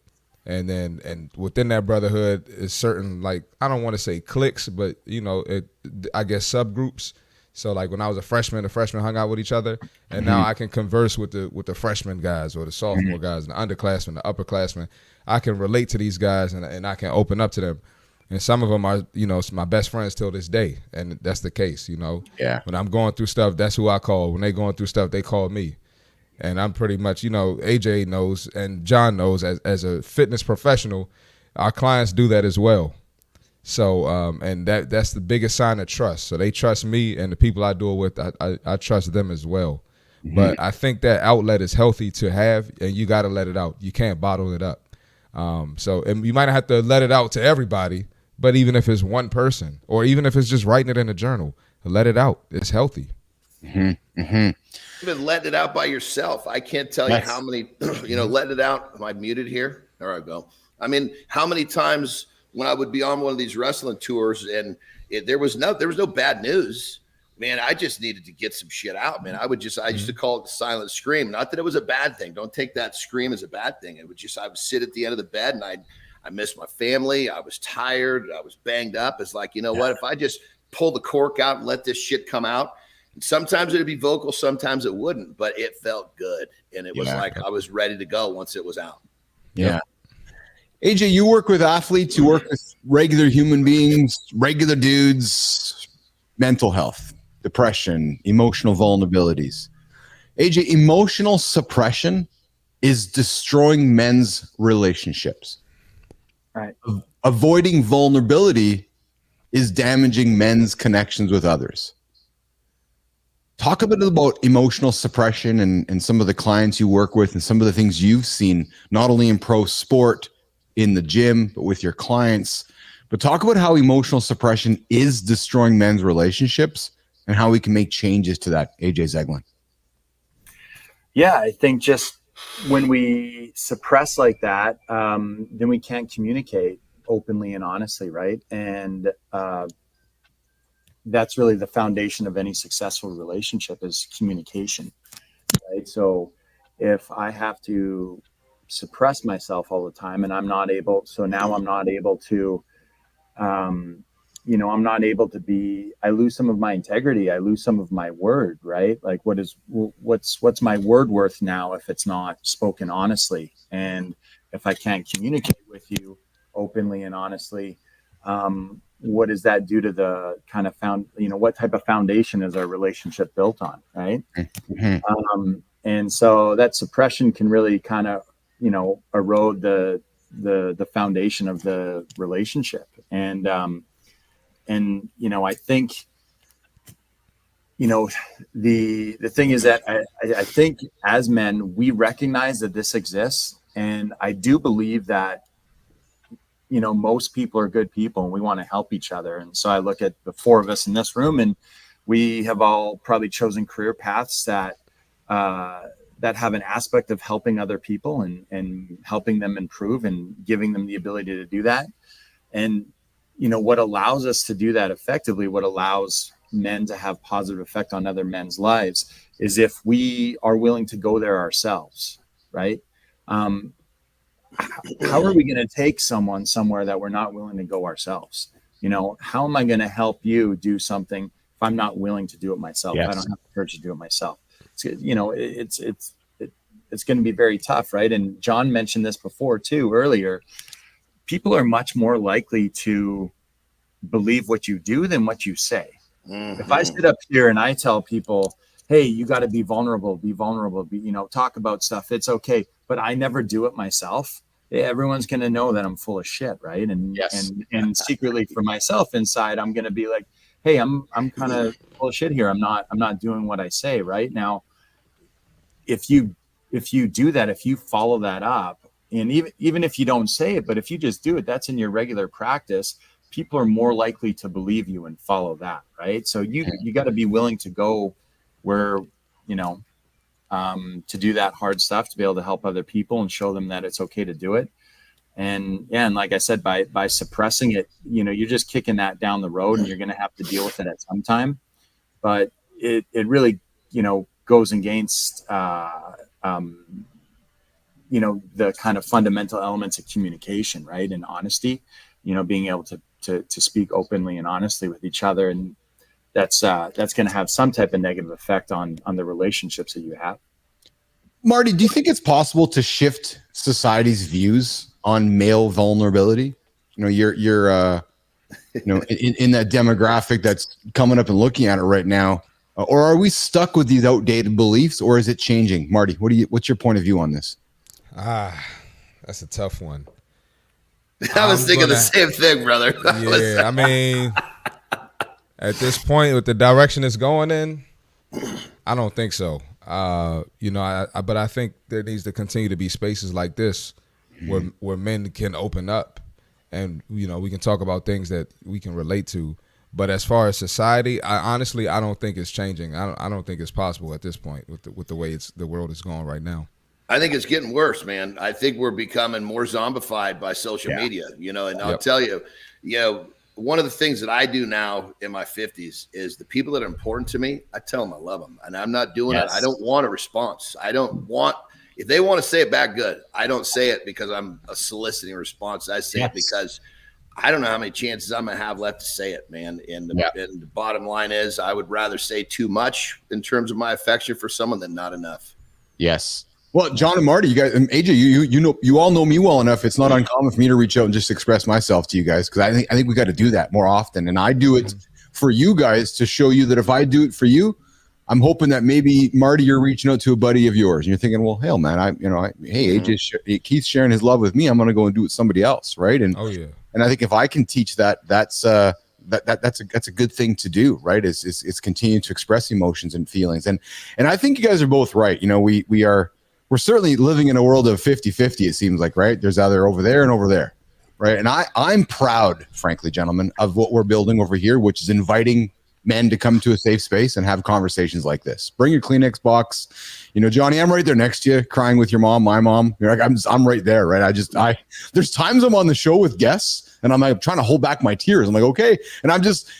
And within that brotherhood is certain, like, I don't want to say cliques, but, you know, I guess subgroups So like when I was a freshman, the freshmen hung out with each other, and now I can converse with the freshman guys or the sophomore guys and the underclassmen, the upperclassmen. I can relate to these guys and I can open up to them. And some of them are, my best friends till this day, and that's the case. Yeah. When I'm going through stuff, that's who I call. When they going through stuff, they call me. And I'm pretty much, AJ knows and John knows as a fitness professional, our clients do that as well. So, and that's the biggest sign of trust. So they trust me, and the people I do it with, I trust them as well. But I think that outlet is healthy to have, and you got to let it out. You can't bottle it up. And you might not have to let it out to everybody, but even if it's one person, or even if it's just writing it in a journal, let it out. It's healthy. Even letting it out by yourself. I can't tell you how many, letting it out. Am I muted here? There I go. I mean, how many times when I would be on one of these wrestling tours and there was no bad news, man, I just needed to get some shit out, man. I used to call it the silent scream. Not that it was a bad thing. Don't take that scream as a bad thing. I would sit at the end of the bed and I missed my family. I was tired. I was banged up. It's like, what, if I just pull the cork out and let this shit come out? And sometimes it'd be vocal, sometimes it wouldn't, but it felt good. And it was like I was ready to go once it was out. Yeah. AJ, you work with athletes, you work with regular human beings, regular dudes, mental health, depression, emotional vulnerabilities. AJ, emotional suppression is destroying men's relationships. Right. Avoiding vulnerability is damaging men's connections with others. Talk a bit about emotional suppression and some of the clients you work with and some of the things you've seen, not only in pro sport, in the gym, but with your clients. But talk about how emotional suppression is destroying men's relationships and how we can make changes to that. AJ Zeglin. Yeah, I think just when we suppress like that, then we can't communicate openly and honestly, right? And that's really the foundation of any successful relationship is communication, right? So if I have to suppress myself all the time and I'm not able to, I'm not able to I lose some of my integrity. I lose some of my word, right? Like what's my word worth now if it's not spoken honestly? And if I can't communicate with you openly and honestly, what does that do to the kind of what type of foundation is our relationship built on, right? And so that suppression can really kind of, erode the foundation of the relationship. And I think, the thing is that I think as men, we recognize that this exists. And I do believe that, most people are good people and we want to help each other. And so I look at the four of us in this room and we have all probably chosen career paths that have an aspect of helping other people and helping them improve and giving them the ability to do that. And, what allows us to do that effectively, what allows men to have positive effect on other men's lives is if we are willing to go there ourselves, right? How are we going to take someone somewhere that we're not willing to go ourselves? How am I going to help you do something if I'm not willing to do it myself? Yes. I don't have the courage to do it myself. It's going to be very tough, right? And John mentioned this before too, earlier. People are much more likely to believe what you do than what you say. Mm-hmm. If I sit up here and I tell people, hey, you got to be vulnerable, talk about stuff. It's okay. But I never do it myself. Everyone's going to know that I'm full of shit. Right. And, yes. and secretly for myself inside, I'm going to be like, hey, I'm kind of full of shit here. I'm not doing what I say right now. If you do that, if you follow that up, and even if you don't say it, but if you just do it, that's in your regular practice, people are more likely to believe you and follow that. Right. So you got to be willing to go where, to do that hard stuff, to be able to help other people and show them that it's okay to do it. And like I said, by suppressing it, you're just kicking that down the road and you're going to have to deal with it at some time. But it really, goes against, the kind of fundamental elements of communication, right? And honesty, being able to speak openly and honestly with each other. And that's going to have some type of negative effect on the relationships that you have. Marty, do you think it's possible to shift society's views on male vulnerability? You're in that demographic that's coming up and looking at it right now, or are we stuck with these outdated beliefs, or is it changing? Marty, what's your point of view on this? That's a tough one. I was thinking the same thing, brother. Yeah, I mean, at this point, with the direction it's going in, I don't think so. But I think there needs to continue to be spaces like this where men can open up, and we can talk about things that we can relate to. But as far as society, I don't think it's changing. I don't think it's possible at this point with the way the world is going right now. I think it's getting worse, man. I think we're becoming more zombified by social media, and I'll tell you, one of the things that I do now in my 50s is the people that are important to me, I tell them I love them, and I'm not doing it. I don't want a response. If they want to say it back, good. I don't say it because I'm soliciting a response. I say it because I don't know how many chances I'm going to have left to say it, man. And the bottom line is I would rather say too much in terms of my affection for someone than not enough. Yes. Well, John and Marty, you guys, and AJ, you all know me well enough. It's not uncommon for me to reach out and just express myself to you guys, because I think we got to do that more often. And I do it for you guys to show you that if I do it for you, I'm hoping that maybe Marty, you're reaching out to a buddy of yours, and you're thinking, well, hell, man, hey, AJ, Keith's sharing his love with me. I'm going to go and do it with somebody else, right? And and I think if I can teach that, that's a good thing to do, right? Is continue to express emotions and feelings, and I think you guys are both right. We're certainly living in a world of 50-50, it seems like, right? There's either over there and over there, right? And I'm proud, frankly, gentlemen, of what we're building over here, which is inviting men to come to a safe space and have conversations like this. Bring your Kleenex box. Johnny, I'm right there next to you, crying with your mom, my mom. You're like, I'm right there, right? There's times I'm on the show with guests and I'm like trying to hold back my tears. I'm like, okay. And I'm just,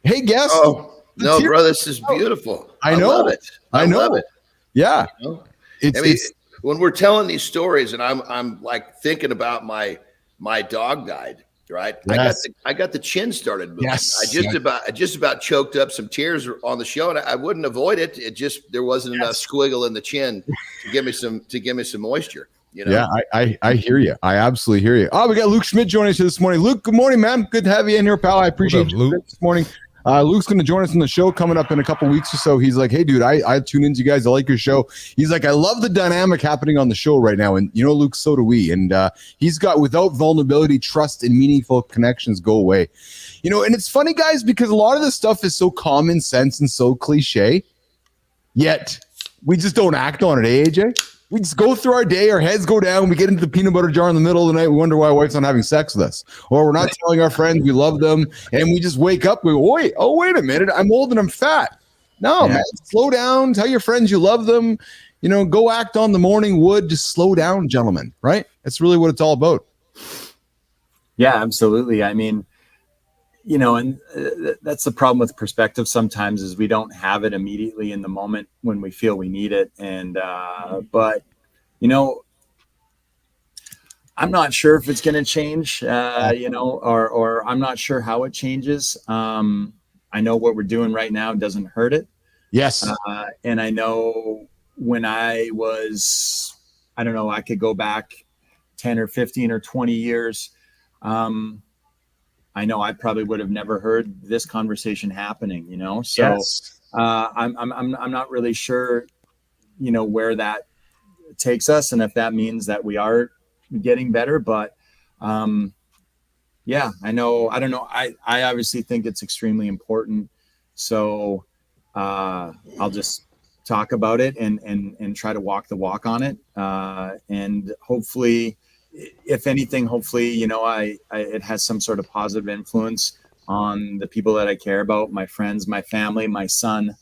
hey, guest. Oh, no, bro, this is beautiful. I know. Love it. I love it. Yeah. When we're telling these stories and I'm like thinking about my dog died, right? Yes. I got the chin started moving. Yes. I just about choked up some tears on the show, and I wouldn't avoid it. There wasn't enough squiggle in the chin to give me some moisture. Yeah, I hear you. I absolutely hear you. Oh, we got Luke Schmidt joining us this morning. Luke, good morning, man. Good to have you in here, pal. I appreciate you Luke? This morning. Luke's going to join us on the show coming up in a couple weeks or so. He's like, hey, dude, I tune into you guys. I like your show. He's like, I love the dynamic happening on the show right now. And, Luke, so do we. And he's got, without vulnerability, trust and meaningful connections go away. And it's funny, guys, because a lot of this stuff is so common sense and so cliche, yet we just don't act on it, eh, AJ? We just go through our day, our heads go down, we get into the peanut butter jar in the middle of the night, we wonder why our wife's not having sex with us. Or we're not telling our friends we love them, and we just wake up, we go, wait a minute, I'm old and I'm fat. No, man, slow down, tell your friends you love them, go act on the morning wood, just slow down, gentlemen, right? That's really what it's all about. Yeah, absolutely. I mean, and that's the problem with perspective sometimes is we don't have it immediately in the moment when we feel we need it. And, but, I'm not sure if it's going to change, or I'm not sure how it changes. I know what we're doing right now doesn't hurt it. Yes. And I know when I was, I don't know, I could go back 10 or 15 or 20 years. I know I probably would have never heard this conversation happening, So I'm not really sure, where that takes us and if that means that we are getting better. But yeah, I know. I don't know. I obviously think it's extremely important. So I'll just talk about it and try to walk the walk on it. And hopefully, if anything, it has some sort of positive influence on the people that I care about, my friends, my family, my son,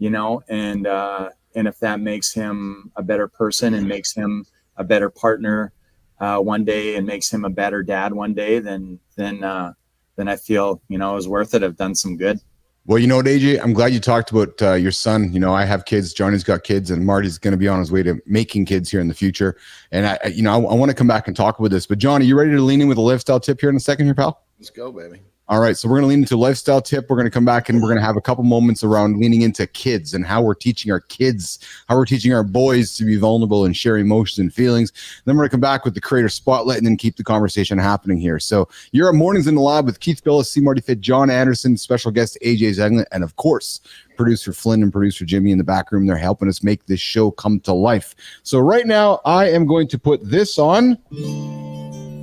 and if that makes him a better person and makes him a better partner one day and makes him a better dad one day, then I feel, it was worth it. I've done some good. Well, AJ, I'm glad you talked about your son. I have kids. Johnny's got kids, and Marty's going to be on his way to making kids here in the future. And I want to come back and talk about this. But Johnny, you ready to lean in with a lifestyle tip here in a second, here, pal? Let's go, baby. All right, so we're going to lean into a lifestyle tip. We're going to come back and we're going to have a couple moments around leaning into kids and how we're teaching our kids, how we're teaching our boys to be vulnerable and share emotions and feelings. Then we're going to come back with the creator spotlight and then keep the conversation happening here. So you're at Mornings in the Lab with Keith Bilous, CMartyFit, Jon Andersen, special guest AJ Zegland, and of course, producer Flynn and producer Jimmy in the back room. They're helping us make this show come to life. So right now, I am going to put this on.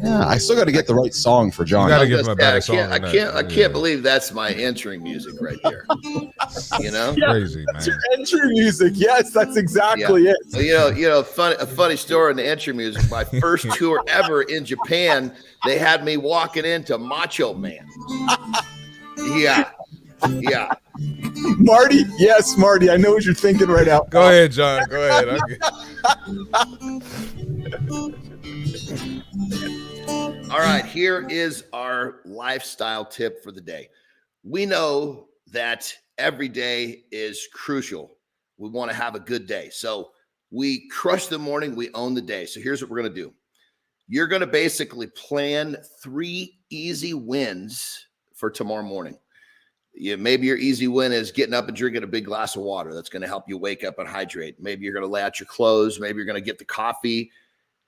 Yeah, I still got to get the right song for Jon. You got to give him a better song. I can't believe that's my entering music right there. You know, crazy, that's man. your entry music. Yes, that's exactly it. Well, a funny story in the entry music. My first tour ever in Japan, they had me walking into Macho Man. Yeah. Marty, yes, Marty. I know what you're thinking right now. Go ahead, Jon. Go ahead. All right, here is our lifestyle tip for the day. We know that every day is crucial. We want to have a good day. So we crush the morning, we own the day. So here's what we're going to do. You're going to basically plan 3 easy wins for tomorrow morning. Maybe your easy win is getting up and drinking a big glass of water. That's going to help you wake up and hydrate. Maybe you're going to lay out your clothes. Maybe you're going to get the coffee,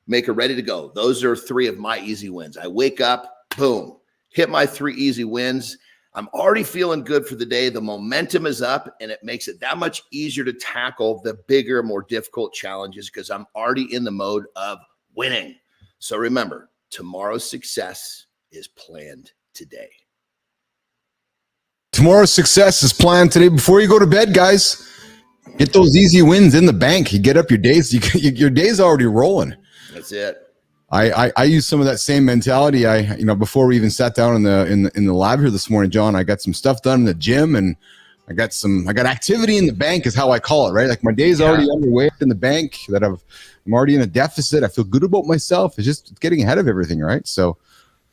make her ready to go. Those are 3 of my easy wins. I wake up, boom, hit my 3 easy wins. I'm already feeling good for the day. The momentum is up, and it makes it that much easier to tackle the bigger, more difficult challenges because I'm already in the mode of winning. So remember, tomorrow's success is planned today. Tomorrow's success is planned today. Before you go to bed, guys, get those easy wins in the bank. You get up your days. Your day's already rolling. That's it. I use some of that same mentality. Before we even sat down in the lab here this morning, Jon, I got some stuff done in the gym, and I got activity in the bank is how I call it, right? Like my day's already underway in the bank. That I'm already in a deficit. I feel good about myself. It's just getting ahead of everything, right? So.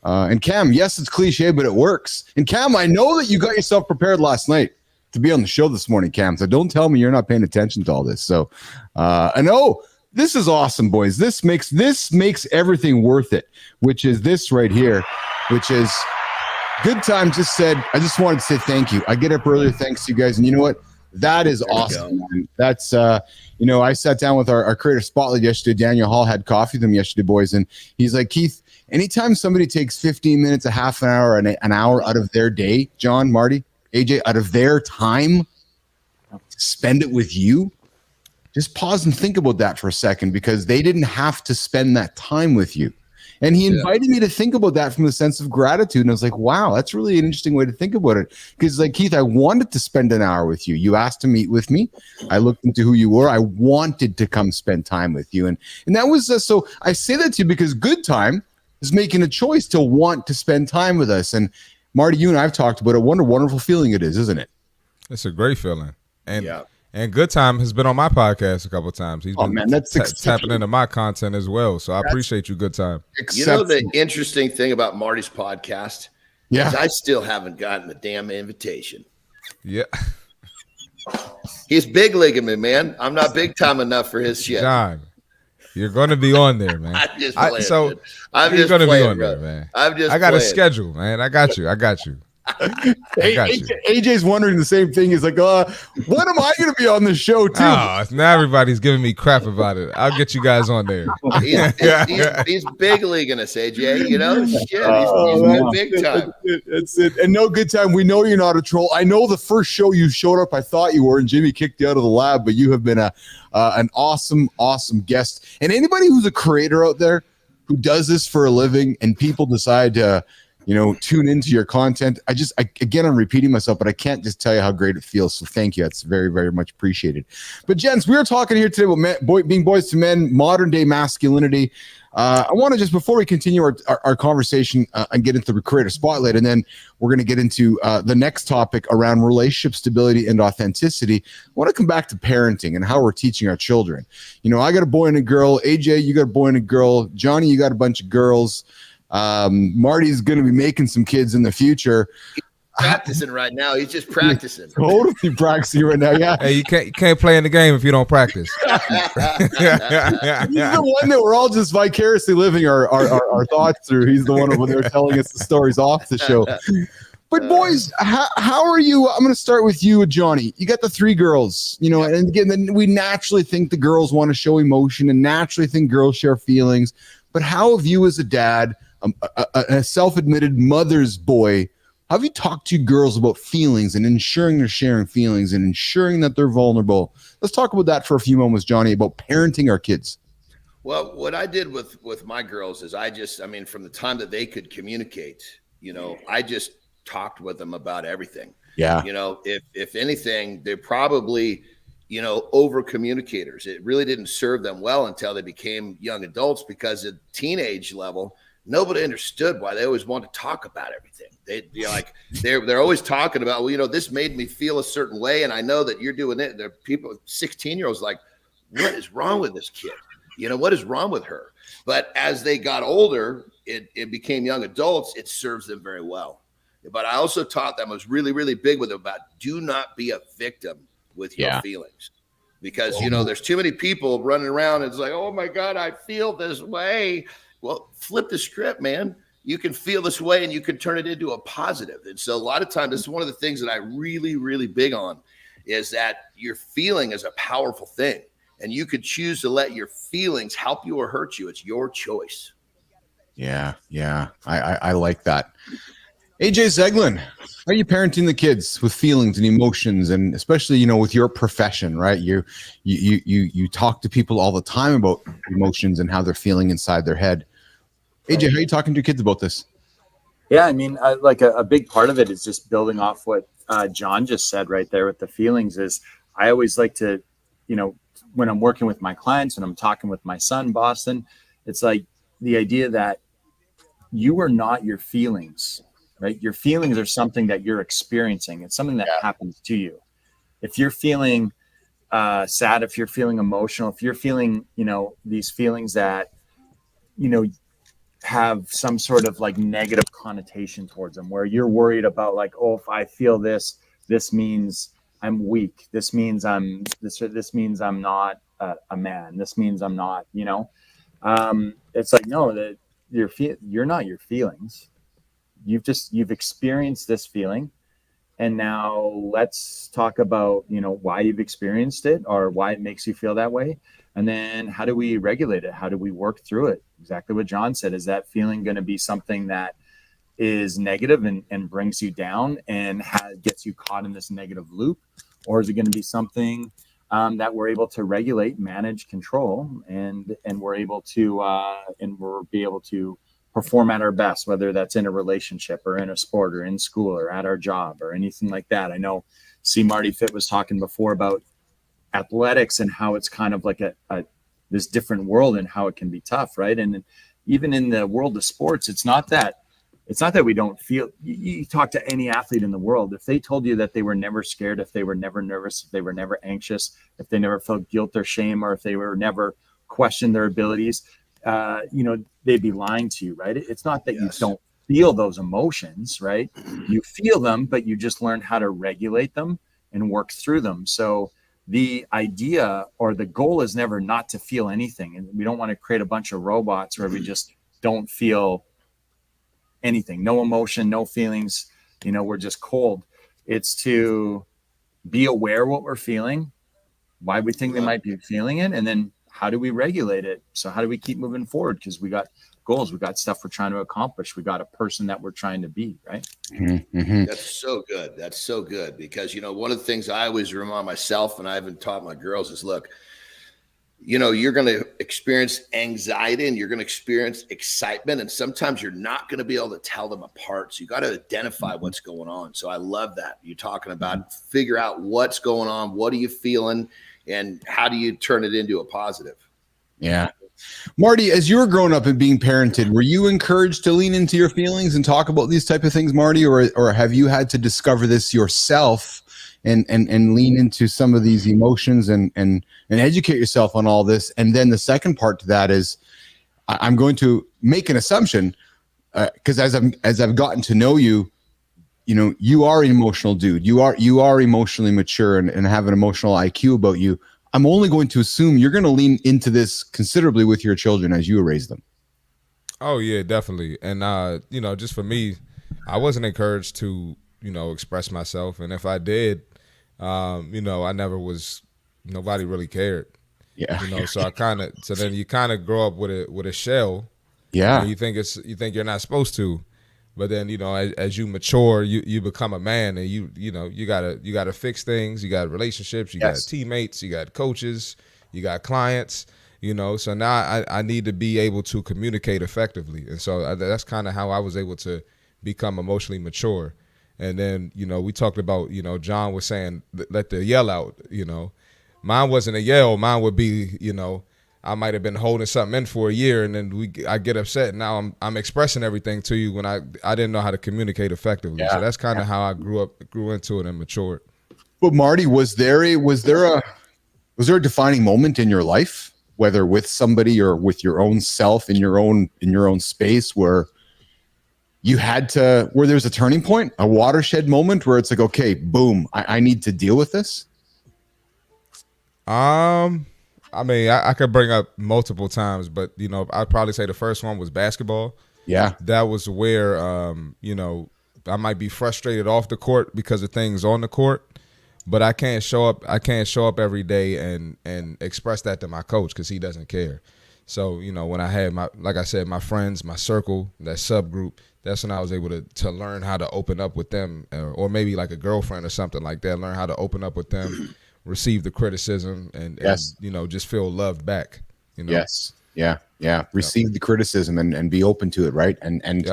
And Cam, yes, it's cliche, but it works. And Cam, I know that you got yourself prepared last night to be on the show this morning, Cam. So don't tell me you're not paying attention to all this. So I know this is awesome, boys. This makes everything worth it, which is this right here, which is Good Time just said, I just wanted to say thank you. I get up earlier. Thanks to you guys. And you know what? That is awesome. Man. That's, I sat down with our creator spotlight yesterday. Daniel Hall had coffee with them yesterday, boys. And he's like, Keith, anytime somebody takes 15 minutes, a half an hour, an hour out of their day, Jon, Marty, AJ, out of their time to spend it with you, just pause and think about that for a second, because they didn't have to spend that time with you. And he invited me to think about that from the sense of gratitude. And I was like, wow, that's really an interesting way to think about it. Because like, Keith, I wanted to spend an hour with you. You asked to meet with me. I looked into who you were. I wanted to come spend time with you. And that was, so I say that to you because Good Time is making a choice to want to spend time with us. And Marty, you and I have talked about it. What a wonderful feeling it is, isn't it? It's a great feeling. And Good Time has been on my podcast a couple of times. He's been tapping into my content as well. So I appreciate you, Good Time. You know the interesting thing about Marty's podcast? Yeah. Is I still haven't gotten the damn invitation. Yeah. He's big leaguing me, man. I'm not big time enough for his shit. Jon, you're going to be on there, man. I'm just playing, you're going to be on there, man. I got a schedule, man. I got you. AJ's wondering the same thing. He's like, when am I going to be on the show too? Oh, now everybody's giving me crap about it. I'll get you guys on there. He's big leaguing us, AJ. You know, shit, he's big time. That's it. And no, Good Time. We know you're not a troll. I know the first show you showed up, I thought you were, and Jimmy kicked you out of the lab. But you have been an awesome guest. And anybody who's a creator out there who does this for a living, and people decide to tune into your content. Again, I'm repeating myself, but I can't just tell you how great it feels. So thank you. That's very, very much appreciated. But gents, we are talking here today about being boys to men, modern day masculinity. I want to just, before we continue our conversation and get into the creator spotlight, and then we're going to get into the next topic around relationship stability and authenticity. I want to come back to parenting and how we're teaching our children. I got a boy and a girl. AJ, you got a boy and a girl. Johnny, you got a bunch of girls. Marty's going to be making some kids in the future. He's practicing right now. He's just practicing. Totally practicing right now. Yeah. Hey, you can't play in the game if you don't practice. He's the one that we're all just vicariously living our thoughts through. He's the one over there telling us the stories off the show. But boys, how are you? I'm going to start with you, Johnny. You got the 3 girls, you know, and again, then we naturally think the girls want to show emotion and naturally think girls share feelings. But how have you, as a dad, a self-admitted mother's boy, how have you talked to girls about feelings and ensuring they're sharing feelings and ensuring that they're vulnerable? Let's talk about that for a few moments, Johnny, about parenting our kids. Well, what I did with my girls is from the time that they could communicate, you know, I just talked with them about everything. Yeah. You know, if anything, they're probably, you know, over communicators. It really didn't serve them well until they became young adults, because at teenage level, nobody understood why they always want to talk about everything. They're always talking about, well, you know, this made me feel a certain way, and I know that you're doing it. There are people, 16-year-olds, like, what is wrong with this kid? You know, what is wrong with her? But as they got older, it became young adults. It serves them very well. But I also taught them, I was really, really big with them about, do not be a victim with your feelings, because, you know, there's too many people running around. And it's like, oh my God, I feel this way. Well, flip the script, man. You can feel this way and you can turn it into a positive. And so a lot of times, this is one of the things that I really, really big on, is that your feeling is a powerful thing, and you could choose to let your feelings help you or hurt you. It's your choice. Yeah. I like that. AJ Zeglin, how are you parenting the kids with feelings and emotions, and especially, you know, with your profession, right? You talk to people all the time about emotions and how they're feeling inside their head. AJ, how are you talking to your kids about this? Yeah, I mean, like a big part of it is just building off what John just said right there with the feelings. Is I always like to, you know, when I'm working with my clients and I'm talking with my son, Boston, it's like the idea that you are not your feelings. Right? Your feelings are something that you're experiencing. It's something that happens to you. If you're feeling sad, if you're feeling emotional, if you're feeling, you know, these feelings that, you know, have some sort of like negative connotation towards them, where you're worried about like, oh, if I feel this, this means I'm weak. This means I'm this means I'm not a man. This means I'm not, you know, it's like, no, that you're not your feelings. You've experienced this feeling, and now let's talk about, you know, why you've experienced it or why it makes you feel that way, and then how do we regulate it? How do we work through it? Exactly what John said. Is that feeling going to be something that is negative and brings you down and gets you caught in this negative loop, or is it going to be something that we're able to regulate, manage, control, and we're able to perform at our best, whether that's in a relationship or in a sport or in school or at our job or anything like that. I know CMartyFit was talking before about athletics and how it's kind of like this different world and how it can be tough, right? And even in the world of sports, it's not that we don't feel. You talk to any athlete in the world, if they told you that they were never scared, if they were never nervous, if they were never anxious, if they never felt guilt or shame, or if they were never questioned their abilities, you know, they'd be lying to you, right? It's not that you don't feel those emotions, right? You feel them, but you just learn how to regulate them and work through them. So the idea or the goal is never not to feel anything. And we don't want to create a bunch of robots where we just don't feel anything, no emotion, no feelings, you know, we're just cold. It's to be aware what we're feeling, why we think they might be feeling it, and then how do we regulate it? So how do we keep moving forward? Because we got goals, we got stuff we're trying to accomplish, we got a person that we're trying to be, right? Mm-hmm. That's so good. That's so good, because, you know, one of the things I always remind myself, and I haven't taught my girls, is look, you know, you're going to experience anxiety and you're going to experience excitement, and sometimes you're not going to be able to tell them apart. So you got to identify what's going on. So I love that you're talking about figure out what's going on, what are you feeling, and how do you turn it into a positive? Yeah. Marty, as you were growing up and being parented, were you encouraged to lean into your feelings and talk about these type of things, Marty, or have you had to discover this yourself and lean into some of these emotions and educate yourself on all this? And then the second part to that is, I'm going to make an assumption, because as I've gotten to know you, you know, you are an emotional dude. You are emotionally mature and have an emotional IQ about you. I'm only going to assume you're going to lean into this considerably with your children as you raise them. Oh yeah, definitely. And you know, just for me, I wasn't encouraged to, express myself. And if I did, I never was, nobody really cared, Yeah. so then you kind of grow up with a shell, Yeah. and you think you're not supposed to. But then, as you mature, you become a man, and you gotta fix things. You got relationships, you got teammates, you got coaches, you got clients, So now I need to be able to communicate effectively, and so that's kind of how I was able to become emotionally mature. And then, we talked about, John was saying let the yell out. Mine wasn't a yell. Mine would be, I might have been holding something in for a year, and then I get upset. And now I'm expressing everything to you when I didn't know how to communicate effectively. Yeah. So that's kind of how I grew into it and matured. But Marty, was there a defining moment in your life, whether with somebody or with your own self in your own space, where there's a turning point, a watershed moment where it's like, okay, boom, I need to deal with this? I mean, I could bring up multiple times, but I'd probably say the first one was basketball. Yeah. That was where I might be frustrated off the court because of things on the court, but I can't show up every day and express that to my coach because he doesn't care. So, when I had my friends, my circle, that subgroup, that's when I was able to learn how to open up with them, or maybe like a girlfriend or something like that, learn how to open up with them, receive the criticism, and just feel loved back. Yes. Yeah. Receive the criticism and be open to it, right? And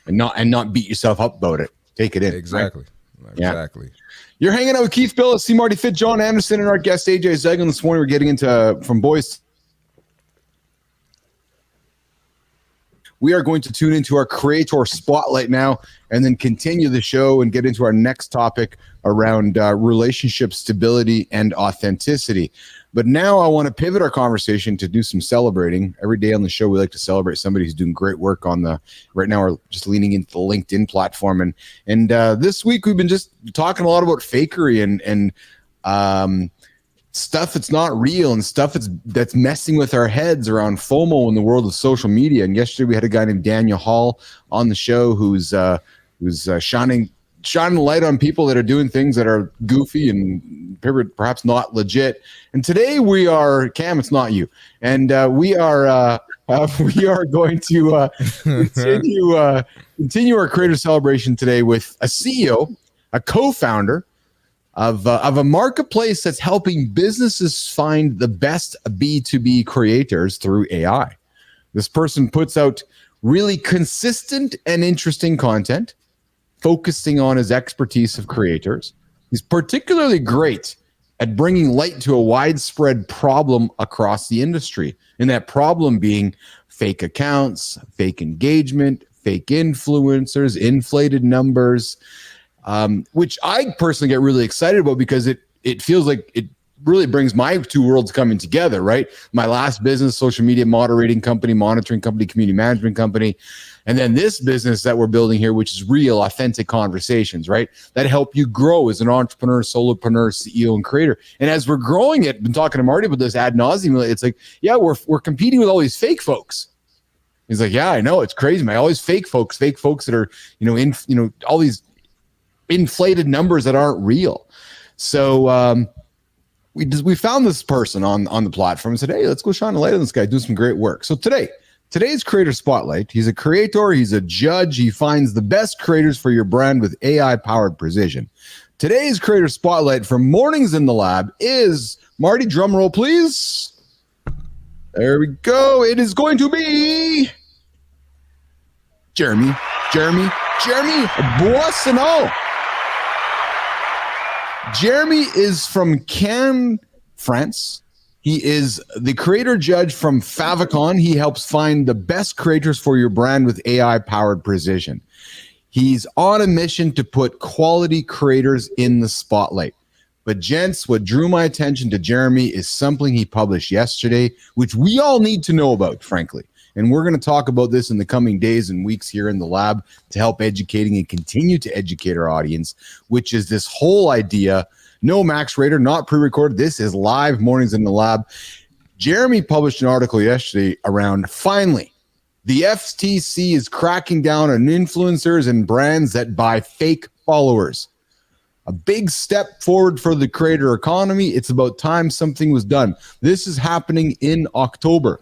not beat yourself up about it. Take it in. Exactly. Right? Exactly. Yeah. You're hanging out with Keith Bilous, CMartyFit, Jon Andersen, and our guest AJ Zeglin. This morning we're getting into from boys. We are going to tune into our creator spotlight now and then continue the show and get into our next topic around relationship stability and authenticity. But now I want to pivot our conversation to do some celebrating. Every day on the show, we like to celebrate somebody who's doing great work right now we're just leaning into the LinkedIn platform. And this week we've been just talking a lot about fakery and stuff that's not real and stuff that's messing with our heads around FOMO in the world of social media. And yesterday we had a guy named Daniel Hall on the show who's shining light on people that are doing things that are goofy and perhaps not legit. And today we are, Cam, it's not you, and we are going to continue our creator celebration today with a CEO, a co-founder of a marketplace that's helping businesses find the best B2B creators through AI. This person puts out really consistent and interesting content, focusing on his expertise of creators. He's particularly great at bringing light to a widespread problem across the industry, and that problem being fake accounts, fake engagement, fake influencers, inflated numbers, which I personally get really excited about because it feels like it really brings my two worlds coming together, right? My last business, social media moderating company, monitoring company, community management company, and then this business that we're building here, which is real, authentic conversations, right? That help you grow as an entrepreneur, solopreneur, CEO, and creator. And as we're growing it, been talking to Marty about this ad nauseum. It's like, yeah, we're competing with all these fake folks. He's like, yeah, I know, it's crazy, man. All these fake folks that are, all these inflated numbers that aren't real. So we found this person on the platform and said, hey, let's go shine a light on this guy, do some great work. So today's creator spotlight, he's a creator, he's a judge, he finds the best creators for your brand with AI powered precision. Today's creator spotlight from Mornings in the Lab is, Marty, drum roll please. There we go. It is going to be Jeremy Boissonneau. Jeremy is from Cannes, France. He is the creator judge from Favicon. He helps find the best creators for your brand with AI-powered precision. He's on a mission to put quality creators in the spotlight. But gents, what drew my attention to Jeremy is something he published yesterday, which we all need to know about, frankly. And we're going to talk about this in the coming days and weeks here in the lab to help educating and continue to educate our audience, which is this whole idea. No Max Rater, not pre-recorded. This is live Mornings in the Lab. Jeremy published an article yesterday around finally The FTC is cracking down on influencers and brands that buy fake followers. A big step forward for the creator economy. It's about time something was done. This is happening in October.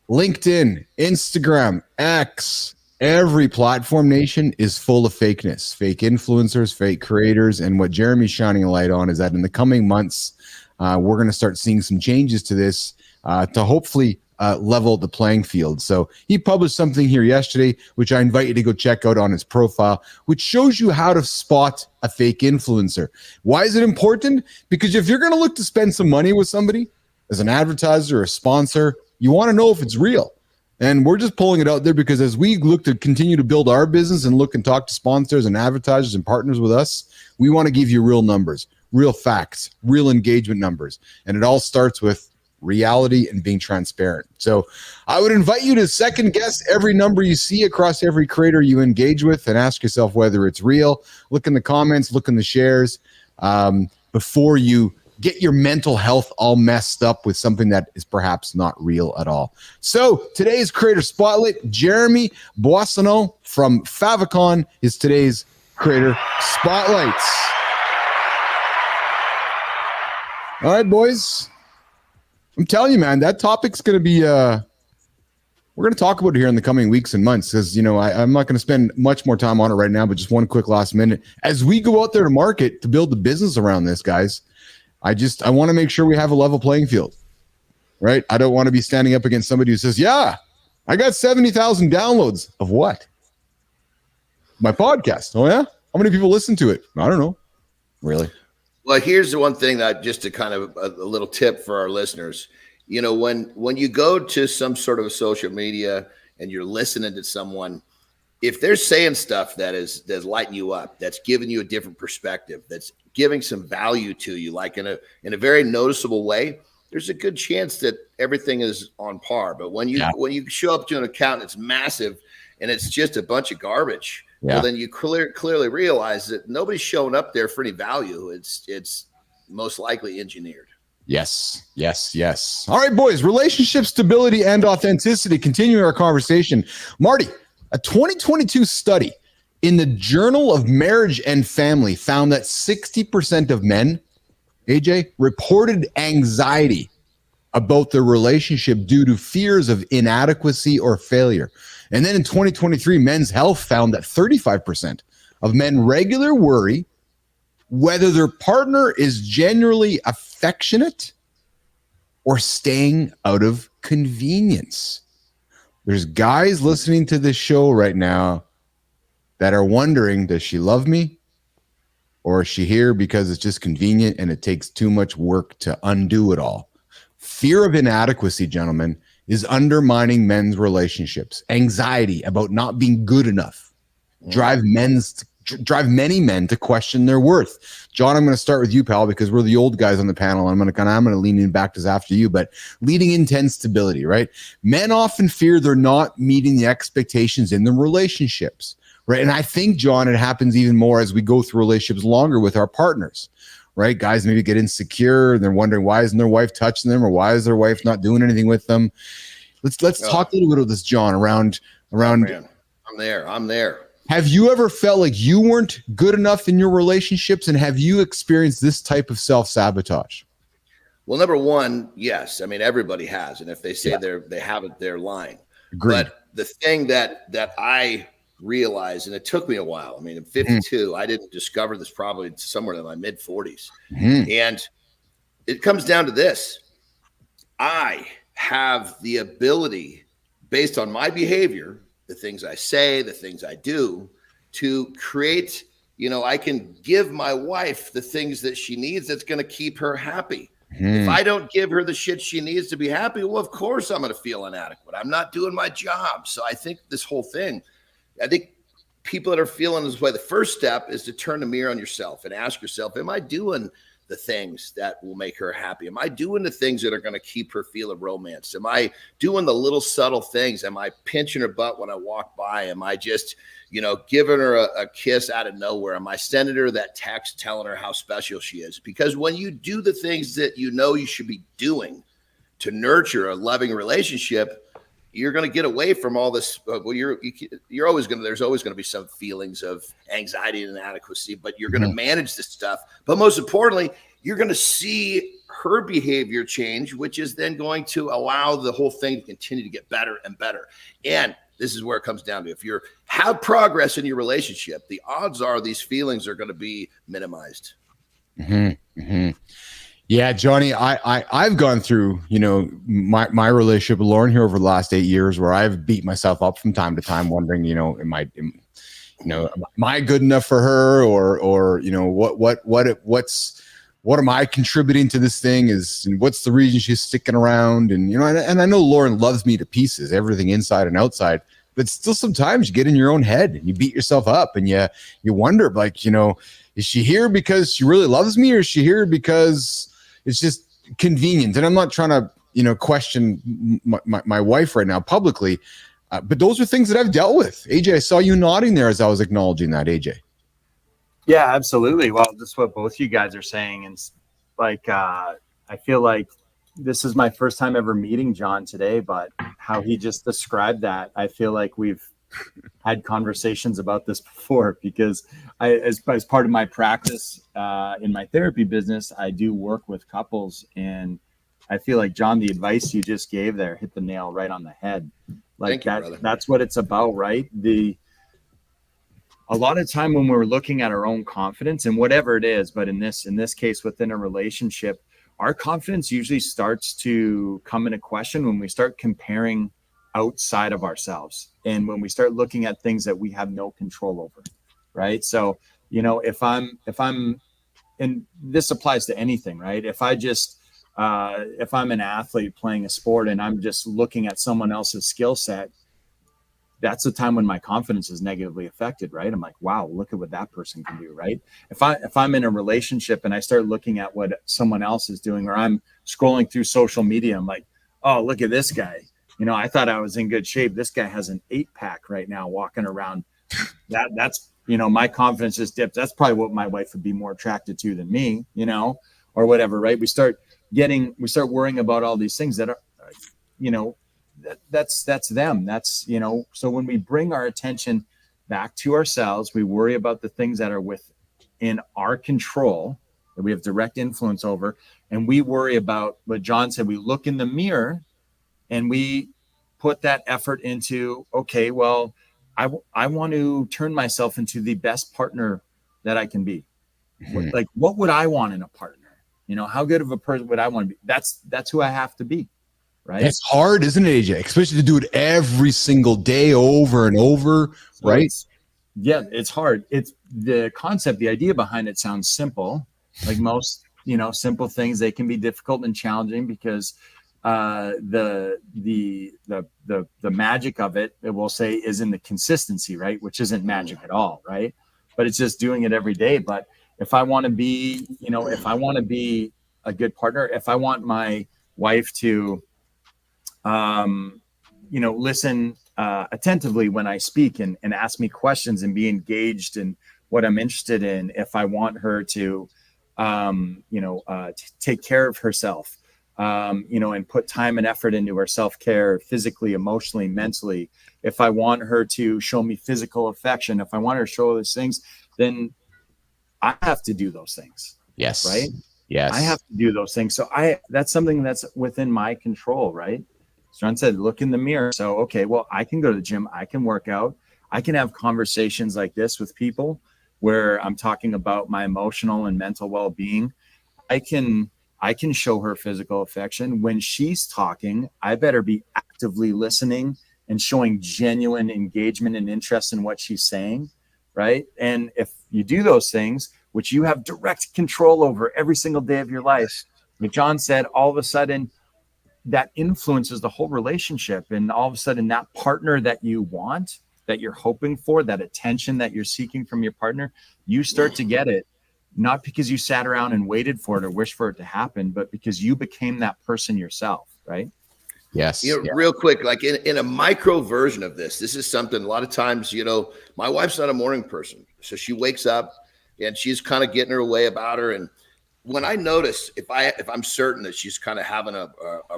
LinkedIn, Instagram, X, every platform nation is full of fakeness, fake influencers, fake creators. And what Jeremy's shining a light on is that in the coming months, we're going to start seeing some changes to this to hopefully level the playing field. So he published something here yesterday, which I invite you to go check out on his profile, which shows you how to spot a fake influencer. Why is it important? Because if you're going to look to spend some money with somebody as an advertiser or a sponsor, you want to know if it's real. And we're just pulling it out there because as we look to continue to build our business and look and talk to sponsors and advertisers and partners with us, we want to give you real numbers, real facts, real engagement numbers. And it all starts with reality and being transparent. So I would invite you to second guess every number you see across every creator you engage with and ask yourself whether it's real. Look in the comments, look in the shares before you get your mental health all messed up with something that is perhaps not real at all. So today's Creator Spotlight, Jeremy Boissonneau from Favicon is today's Creator Spotlights. All right, boys. I'm telling you, man, that topic's going to be, we're going to talk about it here in the coming weeks and months because, you know, I'm not going to spend much more time on it right now, but just one quick last minute. As we go out there to market to build the business around this, guys, I want to make sure we have a level playing field, right? I don't want to be standing up against somebody who says, yeah, I got 70,000 downloads of what? My podcast. Oh, yeah? How many people listen to it? I don't know. Really? Well, here's the one thing that just to kind of a little tip for our listeners. You know, when you go to some sort of a social media and you're listening to someone, if they're saying stuff that's lighting you up, that's giving you a different perspective, that's giving some value to you, like in a very noticeable way, there's a good chance that everything is on par. But when you show up to an account that's massive and it's just a bunch of garbage, well, then you clearly realize that nobody's showing up there for any value. It's most likely engineered. Yes. All right, boys, relationship stability and authenticity. Continuing our conversation. Marty, a 2022 study in the Journal of Marriage and Family found that 60% of men, AJ, reported anxiety about their relationship due to fears of inadequacy or failure. And then in 2023, Men's Health found that 35% of men regularly worry whether their partner is genuinely affectionate or staying out of convenience. There's guys listening to this show right now that are wondering, does she love me? Or is she here because it's just convenient and it takes too much work to undo it all? Fear of inadequacy, gentlemen, is undermining men's relationships. Anxiety about not being good enough drive many men to question their worth. John, I'm going to start with you, pal, because we're the old guys on the panel. I'm going to lean in back to after you, but leading into instability, right? Men often fear they're not meeting the expectations in the relationships, right? And I think, John, it happens even more as we go through relationships longer with our partners, right? Guys maybe get insecure and they're wondering why isn't their wife touching them or why is their wife not doing anything with them? Let's talk a little bit of this, John, around. Oh, man. I'm there. Have you ever felt like you weren't good enough in your relationships, and have you experienced this type of self-sabotage? Well, number one, yes. I mean, everybody has, and if they say they haven't, they're lying. Agreed. But the thing that I realized, and it took me a while. I mean, at 52, I didn't discover this probably somewhere in my mid 40s, and it comes down to this: I have the ability, based on my behavior, the things I say, the things I do, to create, I can give my wife the things that she needs that's going to keep her happy. If I don't give her the shit she needs to be happy, well, of course I'm going to feel inadequate. I'm not doing my job. So I think this whole thing, I think people that are feeling this way, the first step is to turn the mirror on yourself and ask yourself, am I doing the things that will make her happy? Am I doing the things that are going to keep her feeling romance? Am I doing the little subtle things? Am I pinching her butt when I walk by? Am I just, giving her a kiss out of nowhere? Am I sending her that text telling her how special she is? Because when you do the things that you should be doing to nurture a loving relationship, you're going to get away from all this. Well, you're always going to, there's always going to be some feelings of anxiety and inadequacy, but you're going to manage this stuff. But most importantly, you're going to see her behavior change, which is then going to allow the whole thing to continue to get better and better. And this is where it comes down to, if you have progress in your relationship, the odds are these feelings are going to be minimized. Yeah, Johnny, I've gone through, my relationship with Lauren here over the last 8 years, where I've beat myself up from time to time, wondering, am I good enough for her, or what am I contributing to this thing? What's the reason she's sticking around? And and I know Lauren loves me to pieces, everything inside and outside, but still sometimes you get in your own head and you beat yourself up, and you wonder, like, is she here because she really loves me, or is she here because it's just convenient? And I'm not trying to, question my wife right now publicly, but those are things that I've dealt with. AJ, I saw you nodding there as I was acknowledging that, AJ. Yeah, absolutely. Well, just what both you guys are saying. And like, I feel like this is my first time ever meeting Jon today, but how he just described that, I feel like we've had conversations about this before, because as part of my practice in my therapy business, I do work with couples, and I feel like, Jon, the advice you just gave there hit the nail right on the head. Like, that's what it's about, right? A lot of time when we're looking at our own confidence and whatever it is, but in this case, within a relationship, our confidence usually starts to come into question when we start comparing outside of ourselves, and when we start looking at things that we have no control over, right? So, if I'm, and this applies to anything, right? If I'm an athlete playing a sport and I'm just looking at someone else's skill set, that's the time when my confidence is negatively affected, right? I'm like, wow, look at what that person can do, right? If I'm in a relationship and I start looking at what someone else is doing, or I'm scrolling through social media, I'm like, oh, look at this guy. I thought I was in good shape. This guy has an 8-pack right now walking around. That's my confidence just dipped. That's probably what my wife would be more attracted to than me, or whatever, right? We start worrying about all these things that are, that's them. That's, so when we bring our attention back to ourselves, we worry about the things that are within our control, that we have direct influence over. And we worry about what Jon said. We look in the mirror and we put that effort into, okay, well, I want to turn myself into the best partner that I can be. Like, what would I want in a partner? How good of a person would I want to be? That's who I have to be. Right. It's hard, isn't it, AJ? Especially to do it every single day over and over. So right. It's hard. It's the concept, the idea behind it sounds simple. Like most, simple things, they can be difficult and challenging, because the magic of it, we'll say, is in the consistency, right? Which isn't magic at all, right? But it's just doing it every day. But if I want to be, if I want to be a good partner, if I want my wife to, listen attentively when I speak and ask me questions and be engaged in what I'm interested in, if I want her to, take care of herself, and put time and effort into her self-care, physically, emotionally, mentally, if I want her to show me physical affection, if I want her to show those things, then I have to do those things. Yes. Right. Yes. I have to do those things. So that's something that's within my control, right? Jon said, look in the mirror. So, okay, well, I can go to the gym. I can work out. I can have conversations like this with people where I'm talking about my emotional and mental well-being. I can show her physical affection. When she's talking, I better be actively listening and showing genuine engagement and interest in what she's saying, right? And if you do those things, which you have direct control over every single day of your life, like Jon said, all of a sudden, that influences the whole relationship. And all of a sudden, that partner that you want, that you're hoping for, that attention that you're seeking from your partner, you start to get it, not because you sat around and waited for it or wished for it to happen, but because you became that person yourself, right? Yes. Real quick, like in a micro version of this is something a lot of times, my wife's not a morning person. So she wakes up and she's kind of getting her way about her. And when I notice if I'm certain that she's kind of having a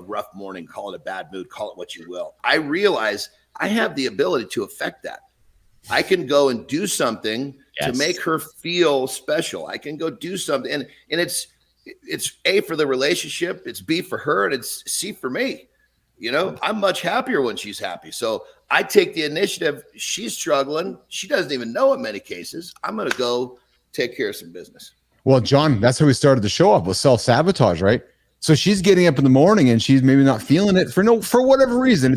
rough morning, call it a bad mood, call it what you will, I realize I have the ability to affect that. I can go and do something to make her feel special. I can go do something, and it's A, for the relationship, it's B, for her, and it's C, for me. You know, I'm much happier when she's happy. So I take the initiative. She's struggling. She doesn't even know in many cases. I'm going to go take care of some business. Well, John, that's how we started the show off, with self-sabotage, right? So she's getting up in the morning and she's maybe not feeling it for whatever reason.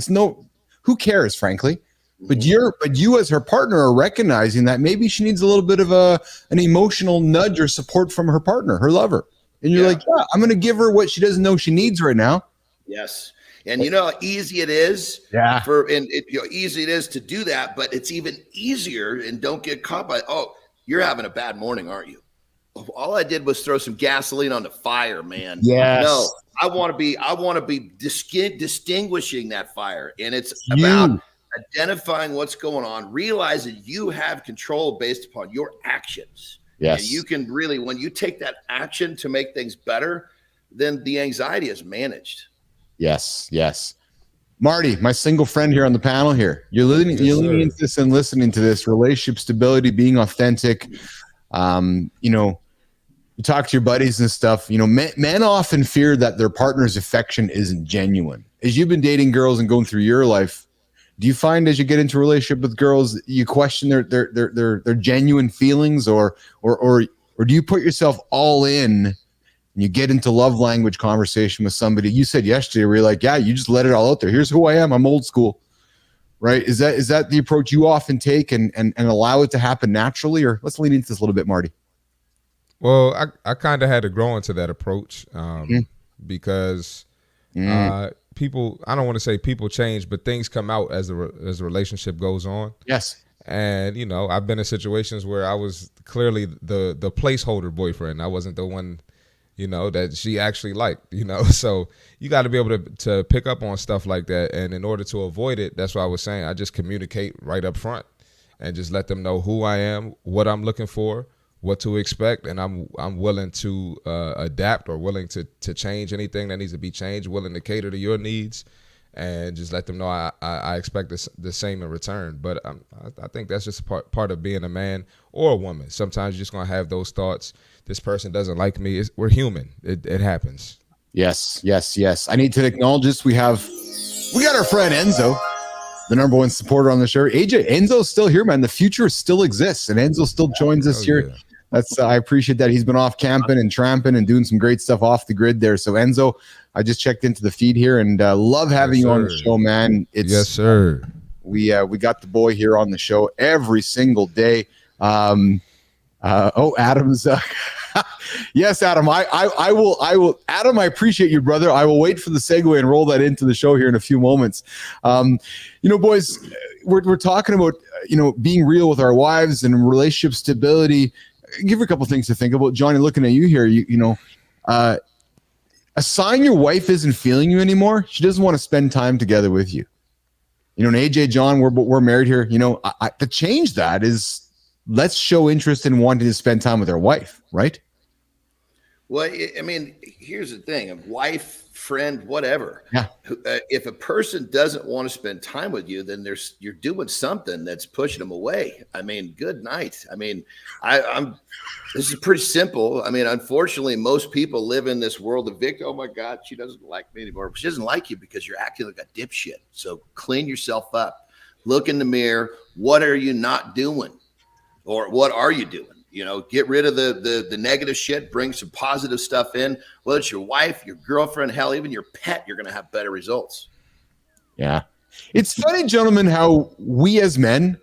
Who cares, frankly? But you as her partner are recognizing that maybe she needs a little bit of an emotional nudge or support from her partner, her lover. And you're like, yeah, I'm going to give her what she doesn't know she needs right now. Yes. And you know how easy it is easy it is to do that, but it's even easier, and don't get caught by, oh, you're having a bad morning, aren't you? All I did was throw some gasoline on the fire, man. Yes. No, I want to be distinguishing that fire. And it's about identifying what's going on, realizing you have control based upon your actions. Yes. And you can really, when you take that action to make things better, then the anxiety is managed. Yes. Yes. Marty, my single friend here on the panel here, you're leaning into this and listening to this relationship stability, being authentic. You talk to your buddies and stuff, men often fear that their partner's affection isn't genuine. As you've been dating girls and going through your life, do you find as you get into a relationship with girls, you question their genuine feelings, or do you put yourself all in and you get into love language conversation with somebody? You said yesterday where you're like, yeah, you just let it all out there. Here's who I am. I'm old school. Right? Is that the approach you often take and allow it to happen naturally? Or let's lean into this a little bit, Marty. Well, I kind of had to grow into that approach because people, I don't want to say people change, but things come out as the relationship goes on. Yes. And, I've been in situations where I was clearly the placeholder boyfriend. I wasn't the one, that she actually liked, So you got to be able to pick up on stuff like that. And in order to avoid it, that's what I was saying. I just communicate right up front and just let them know who I am, what I'm looking for, what to expect, and I'm willing to adapt or willing to change anything that needs to be changed, willing to cater to your needs, and just let them know I expect the same in return. But I think that's just part of being a man or a woman. Sometimes you're just going to have those thoughts. This person doesn't like me. We're human. It happens. Yes. I need to acknowledge this. We got our friend Enzo, the number one supporter on the show. AJ, Enzo's still here, man. The future still exists, and Enzo still joins us here. Yeah. I appreciate that. He's been off camping and tramping and doing some great stuff off the grid there. So Enzo, I just checked into the feed here and love having you on the show, man. Yes, sir. We got the boy here on the show every single day. Adam's. Yes, Adam. I will. Adam, I appreciate you, brother. I will wait for the segue and roll that into the show here in a few moments. Boys, we're talking about being real with our wives and relationship stability. Give her a couple things to think about. Johnny, looking at you here, a sign your wife isn't feeling you anymore. She doesn't want to spend time together with you. And AJ, John, we're married here. To change that is, let's show interest in wanting to spend time with our wife, right? Well, I mean, here's the thing: a wife, friend, whatever. Yeah. If a person doesn't want to spend time with you, then you're doing something that's pushing them away. I mean, good night. I mean, this is pretty simple. I mean, unfortunately, most people live in this world of victim. Oh my God, she doesn't like me anymore. She doesn't like you because you're acting like a dipshit. So clean yourself up. Look in the mirror. What are you not doing? Or what are you doing? Get rid of the negative shit, bring some positive stuff in. Whether it's your wife, your girlfriend, hell, even your pet, you're going to have better results. Yeah. It's funny, gentlemen, how we as men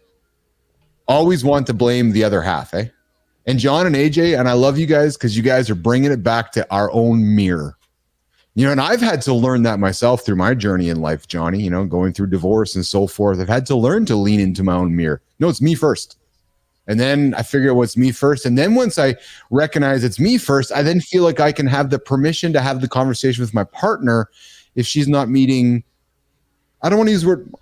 always want to blame the other half, eh? And John and AJ, and I love you guys because you guys are bringing it back to our own mirror. And I've had to learn that myself through my journey in life, Johnny, going through divorce and so forth. I've had to learn to lean into my own mirror. No, it's me first. And then I figure out what's me first. And then once I recognize it's me first, I then feel like I can have the permission to have the conversation with my partner if she's not meeting, I don't want to use the word,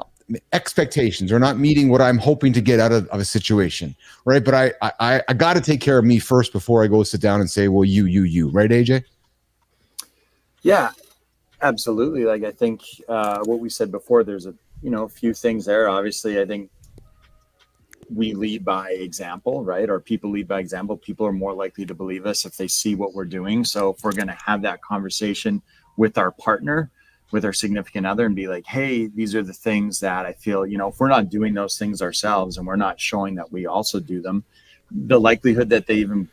expectations or not meeting what I'm hoping to get out of a situation, right? But I got to take care of me first before I go sit down and say, well, you, right, AJ? Yeah, absolutely. Like, I think what we said before, there's a few things there. Obviously, I think we lead by example, right? Or people lead by example. People are more likely to believe us if they see what we're doing. So if we're going to have that conversation with our partner, with our significant other, and be like, hey, these are the things that I feel, if we're not doing those things ourselves and we're not showing that we also do them, the likelihood that they even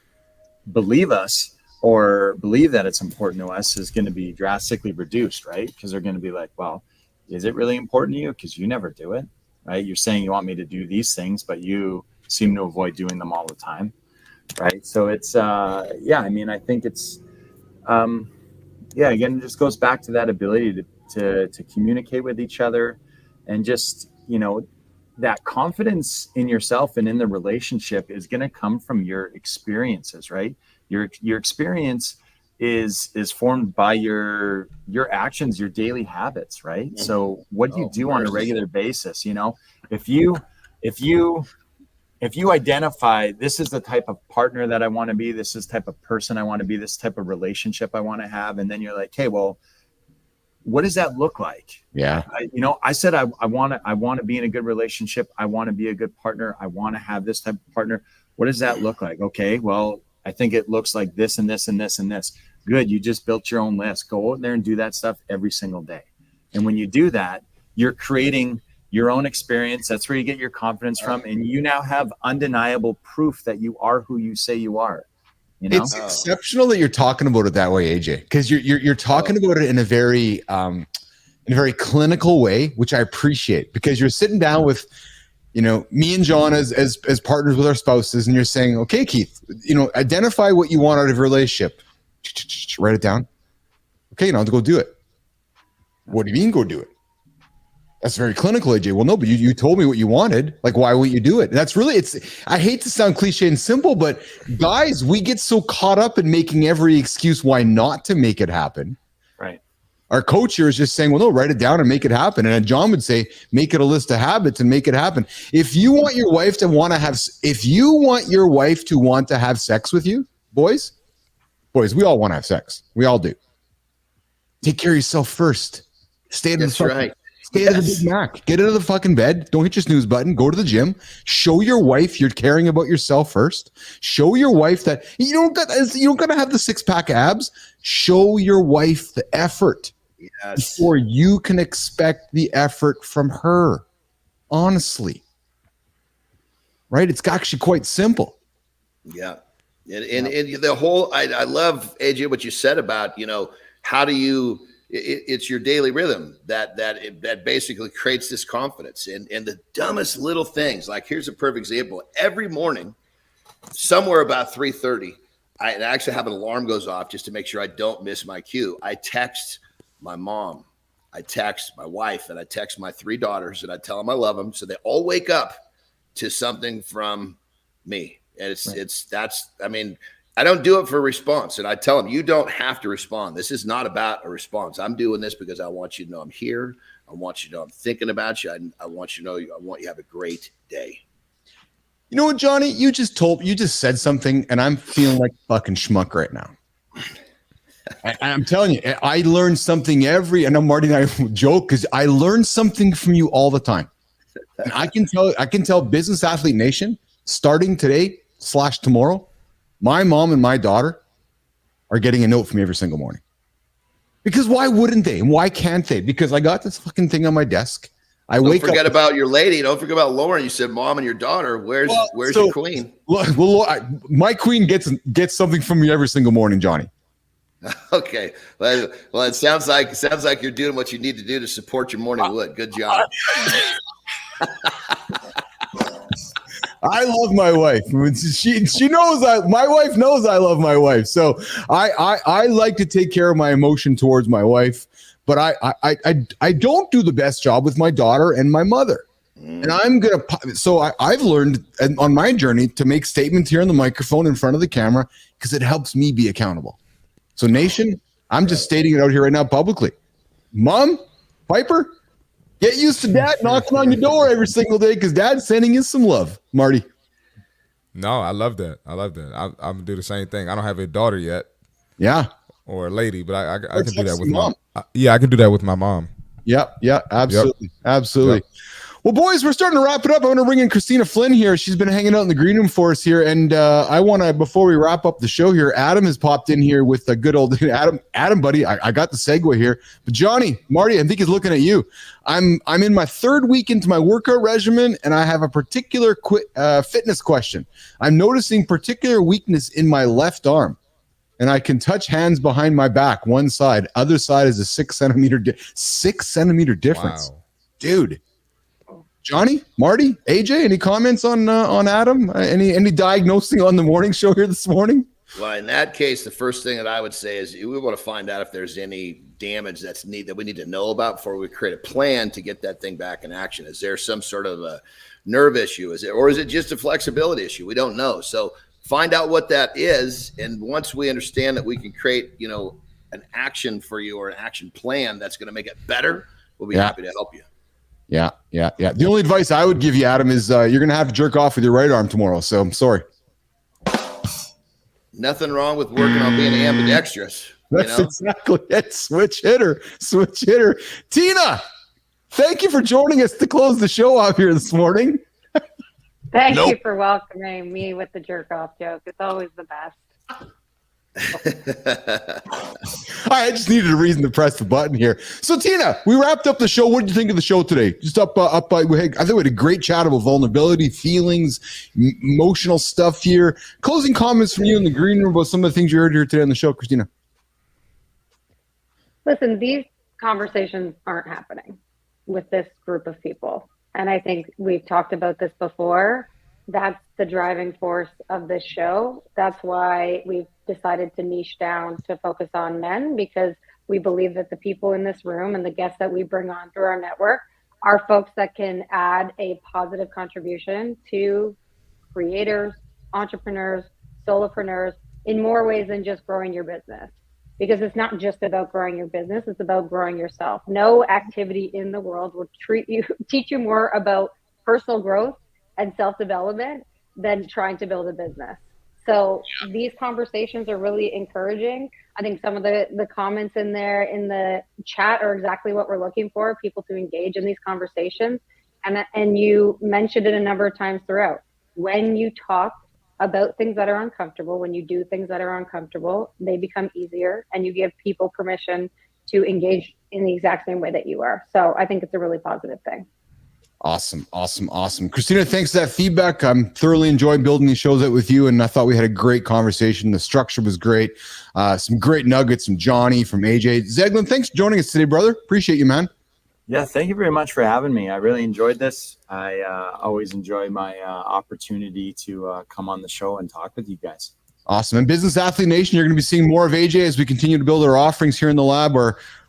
believe us or believe that it's important to us is going to be drastically reduced, right? Because they're going to be like, well, is it really important to you? Because you never do it, right? You're saying you want me to do these things, but you seem to avoid doing them all the time, right? So it's, I think it's, again, it just goes back to that ability to communicate with each other, and just, that confidence in yourself and in the relationship is going to come from your experiences, right? Your experience is formed by your actions, your daily habits, right? Mm-hmm. So what you do on a regular basis, if you identify, this is the type of partner that I want to be, this is the type of person I want to be, this type of relationship I want to have, and then you're like, hey, well, what does that look like? Yeah. I said I want to be in a good relationship. I want to be a good partner. I want to have this type of partner. What does that look like? Okay, well, I think it looks like this and this and this and this. Good. You just built your own list. Go out there and do that stuff every single day. And when you do that, you're creating your own experience. That's where you get your confidence from. And you now have undeniable proof that you are who you say you are. It's exceptional that you're talking about it that way, AJ, because you're talking about it in a very clinical way, which I appreciate, because you're sitting down with, me and John as partners with our spouses, and you're saying, okay, Keith, identify what you want out of your relationship. Write it down. Okay, now go do it. What do you mean go do it? That's very clinical, AJ. Well, no, but you told me what you wanted. Like, why won't you do it? And that's really, I hate to sound cliche and simple, but guys, we get so caught up in making every excuse why not to make it happen. Right. Our coach here is just saying, well, no, write it down and make it happen. And John would say, make it a list of habits and make it happen. If you want your wife to want to have sex with you, boys, we all want to have sex. We all do. Take care of yourself first. Stay in the fucking Stay out of the Big Mac. Get out of the fucking bed. Don't hit your snooze button. Go to the gym. Show your wife you're caring about yourself first. Show your wife that you don't gotta have the 6-pack abs. Show your wife the effort before you can expect the effort from her. Honestly, right? It's actually quite simple. Yeah, and the whole I love, AJ, what you said about how do you. It's your daily rhythm that basically creates this confidence, and the dumbest little things. Like, here's a perfect example. Every morning, somewhere about 3:30, I actually have an alarm goes off just to make sure I don't miss my cue. I text my mom, I text my wife, and I text my 3 daughters, and I tell them I love them, so they all wake up to something from me. And I don't do it for a response. And I tell them, you don't have to respond. This is not about a response. I'm doing this because I want you to know I'm here. I want you to know I'm thinking about you. I want you to know I want you to have a great day. You know what, Johnny? You just said something, and I'm feeling like fucking schmuck right now. I'm telling you, I learned something I know Marty and I joke because I learned something from you all the time. And I can tell Business Athlete Nation, starting today / tomorrow, my mom and my daughter are getting a note from me every single morning. Because why wouldn't they? And why can't they? Because I got this fucking thing on my desk. Don't forget about your lady. Don't forget about Lauren. You said mom and your daughter. Where's your queen? Well, my queen gets something from me every single morning, Johnny. Okay. Well, it sounds like you're doing what you need to do to support your morning wood. Good job. I love my wife. She knows my wife knows I love my wife. So I like to take care of my emotion towards my wife, but I don't do the best job with my daughter and my mother. And I've learned on my journey to make statements here on the microphone in front of the camera because it helps me be accountable. So nation, I'm just stating it out here right now publicly. Mom, Piper, Get used to dad knocking on your door every single day because dad's sending you some love, Marty. No, I love that. I'm gonna do the same thing. I don't have a daughter yet. Yeah. Or a lady, but I can do that with mom. I can do that with my mom. Yeah, absolutely. Yep. Absolutely. Yep. Well, boys, we're starting to wrap it up. I want to bring in Christina Flynn here. She's been hanging out in the green room for us here. And I want to, before we wrap up the show here, Adam has popped in here with a good old Adam, buddy. I got the segue here. But Johnny, Marty, I think he's looking at you. I'm in my 3rd week into my workout regimen, and I have a particular fitness question. I'm noticing particular weakness in my left arm. And I can touch hands behind my back, one side. Other side is a 6 centimeter difference. Wow. Dude. Johnny, Marty, AJ, any comments on Adam? Any diagnosing on the morning show here this morning? Well, in that case, the first thing that I would say is we want to find out if there's any damage that we need to know about before we create a plan to get that thing back in action. Is there some sort of a nerve issue? Is it just a flexibility issue? We don't know. So find out what that is, and once we understand that we can create, an action for you or an action plan that's going to make it better, we'll be happy to help you. Yeah. The only advice I would give you, Adam, is you're going to have to jerk off with your right arm tomorrow. So I'm sorry. Nothing wrong with working on being ambidextrous. That's exactly it. Switch hitter. Tina, thank you for joining us to close the show off here this morning. Thank you for welcoming me with the jerk off joke. It's always the best. I just needed a reason to press the button here. So Tina, we wrapped up the show. What did you think of the show today? Just I think we had a great chat about vulnerability, feelings, emotional stuff here. Closing comments from you in the green room about some of the things you heard here today on the show, Christina. Listen, these conversations aren't happening with this group of people. And I think we've talked about this before. That's the driving force of this show. That's why we've decided to niche down to focus on men, because we believe that the people in this room and the guests that we bring on through our network are folks that can add a positive contribution to creators, entrepreneurs, solopreneurs in more ways than just growing your business. Because it's not just about growing your business, it's about growing yourself. No activity in the world will teach you more about personal growth and self-development than trying to build a business. So these conversations are really encouraging. I think some of the comments in there in the chat are exactly what we're looking for, people to engage in these conversations. And you mentioned it a number of times throughout. When you talk about things that are uncomfortable, when you do things that are uncomfortable, they become easier, and you give people permission to engage in the exact same way that you are. So I think it's a really positive thing. Awesome. Christina, thanks for that feedback. I'm thoroughly enjoying building these shows out with you, and I thought we had a great conversation. The structure was great. Some great nuggets from Johnny, from AJ. Zeglin, thanks for joining us today, brother. Appreciate you, man. Yeah, thank you very much for having me. I really enjoyed this. I always enjoy my opportunity to come on the show and talk with you guys. Awesome. And Business Athlete Nation, you're going to be seeing more of AJ as we continue to build our offerings here in the lab.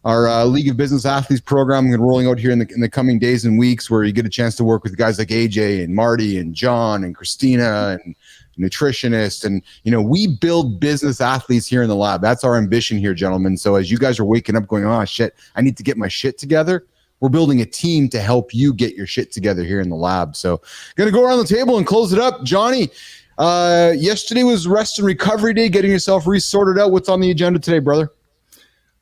Our League of Business Athletes program is rolling out here in the coming days and weeks, where you get a chance to work with guys like AJ and Marty and John and Christina and nutritionists. And, we build business athletes here in the lab. That's our ambition here, gentlemen. So as you guys are waking up going, oh, shit, I need to get my shit together, we're building a team to help you get your shit together here in the lab. So going to go around the table and close it up. Johnny, yesterday was rest and recovery day, getting yourself resorted out. What's on the agenda today, brother?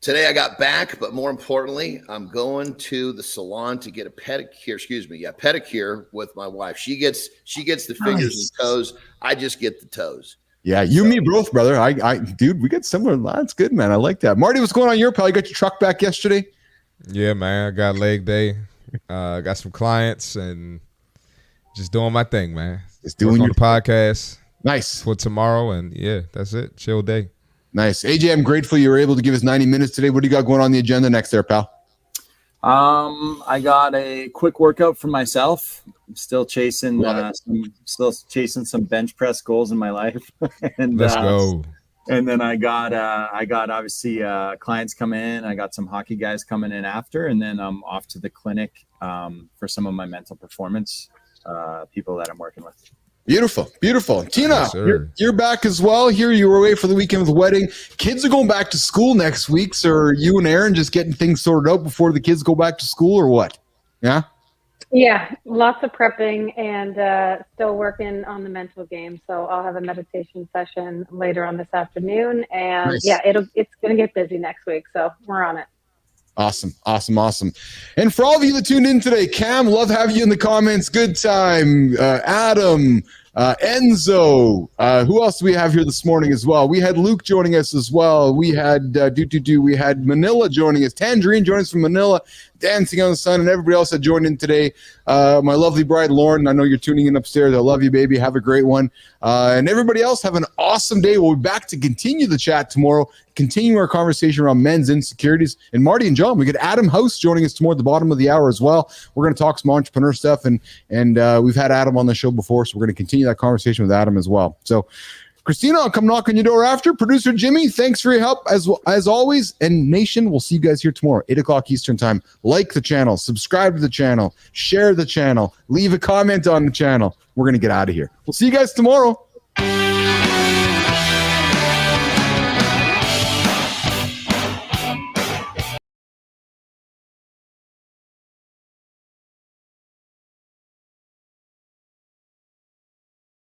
Today I got back, but more importantly, I'm going to the salon to get a pedicure with my wife. She gets the fingers and toes. I just get the toes. Yeah, you and me both, brother. Dude, we got similar. That's good, man. I like that. Marty, what's going on your pal? You got your truck back yesterday? Yeah, man. I got leg day. Got some clients and just doing my thing, man. Just doing on the podcast. Nice. For tomorrow, and yeah, that's it. Chill day. Nice. AJ, I'm grateful you were able to give us 90 minutes today. What do you got going on the agenda next there, pal? I got a quick workout for myself. I'm still chasing some bench press goals in my life. And let's go. And then I got obviously clients come in. I got some hockey guys coming in after, and then I'm off to the clinic for some of my mental performance people that I'm working with. Beautiful. Tina, Yes, you're back as well. Here you were away for the weekend with the wedding. Kids are going back to school next week. So are you and Aaron just getting things sorted out before the kids go back to school, or what? Yeah. Yeah, lots of prepping and still working on the mental game. So I'll have a meditation session later on this afternoon, and Nice. yeah, it's gonna get busy next week. So we're on it. Awesome. And for all of you that tuned in today, Cam, love having you in the comments. Good time. Adam, Enzo. Who else do we have here this morning as well? We had Luke joining us as well. We had we had Manila joining us. Tangerine joining us from Manila. Dancing on the Sun, and everybody else that joined in today. My lovely bride, Lauren, I know you're tuning in upstairs. I love you, baby. Have a great one. And everybody else, have an awesome day. We'll be back to continue the chat tomorrow, continue our conversation around men's insecurities. And Marty and John, we get Adam House joining us tomorrow at the bottom of the hour as well. We're going to talk some entrepreneur stuff, and we've had Adam on the show before, so we're going to continue that conversation with Adam as well. So, Christina, I'll come knock on your door after. Producer Jimmy, thanks for your help as always. And Nation, we'll see you guys here tomorrow, 8 o'clock Eastern time. Like the channel, subscribe to the channel, share the channel, leave a comment on the channel. We're going to get out of here. We'll see you guys tomorrow.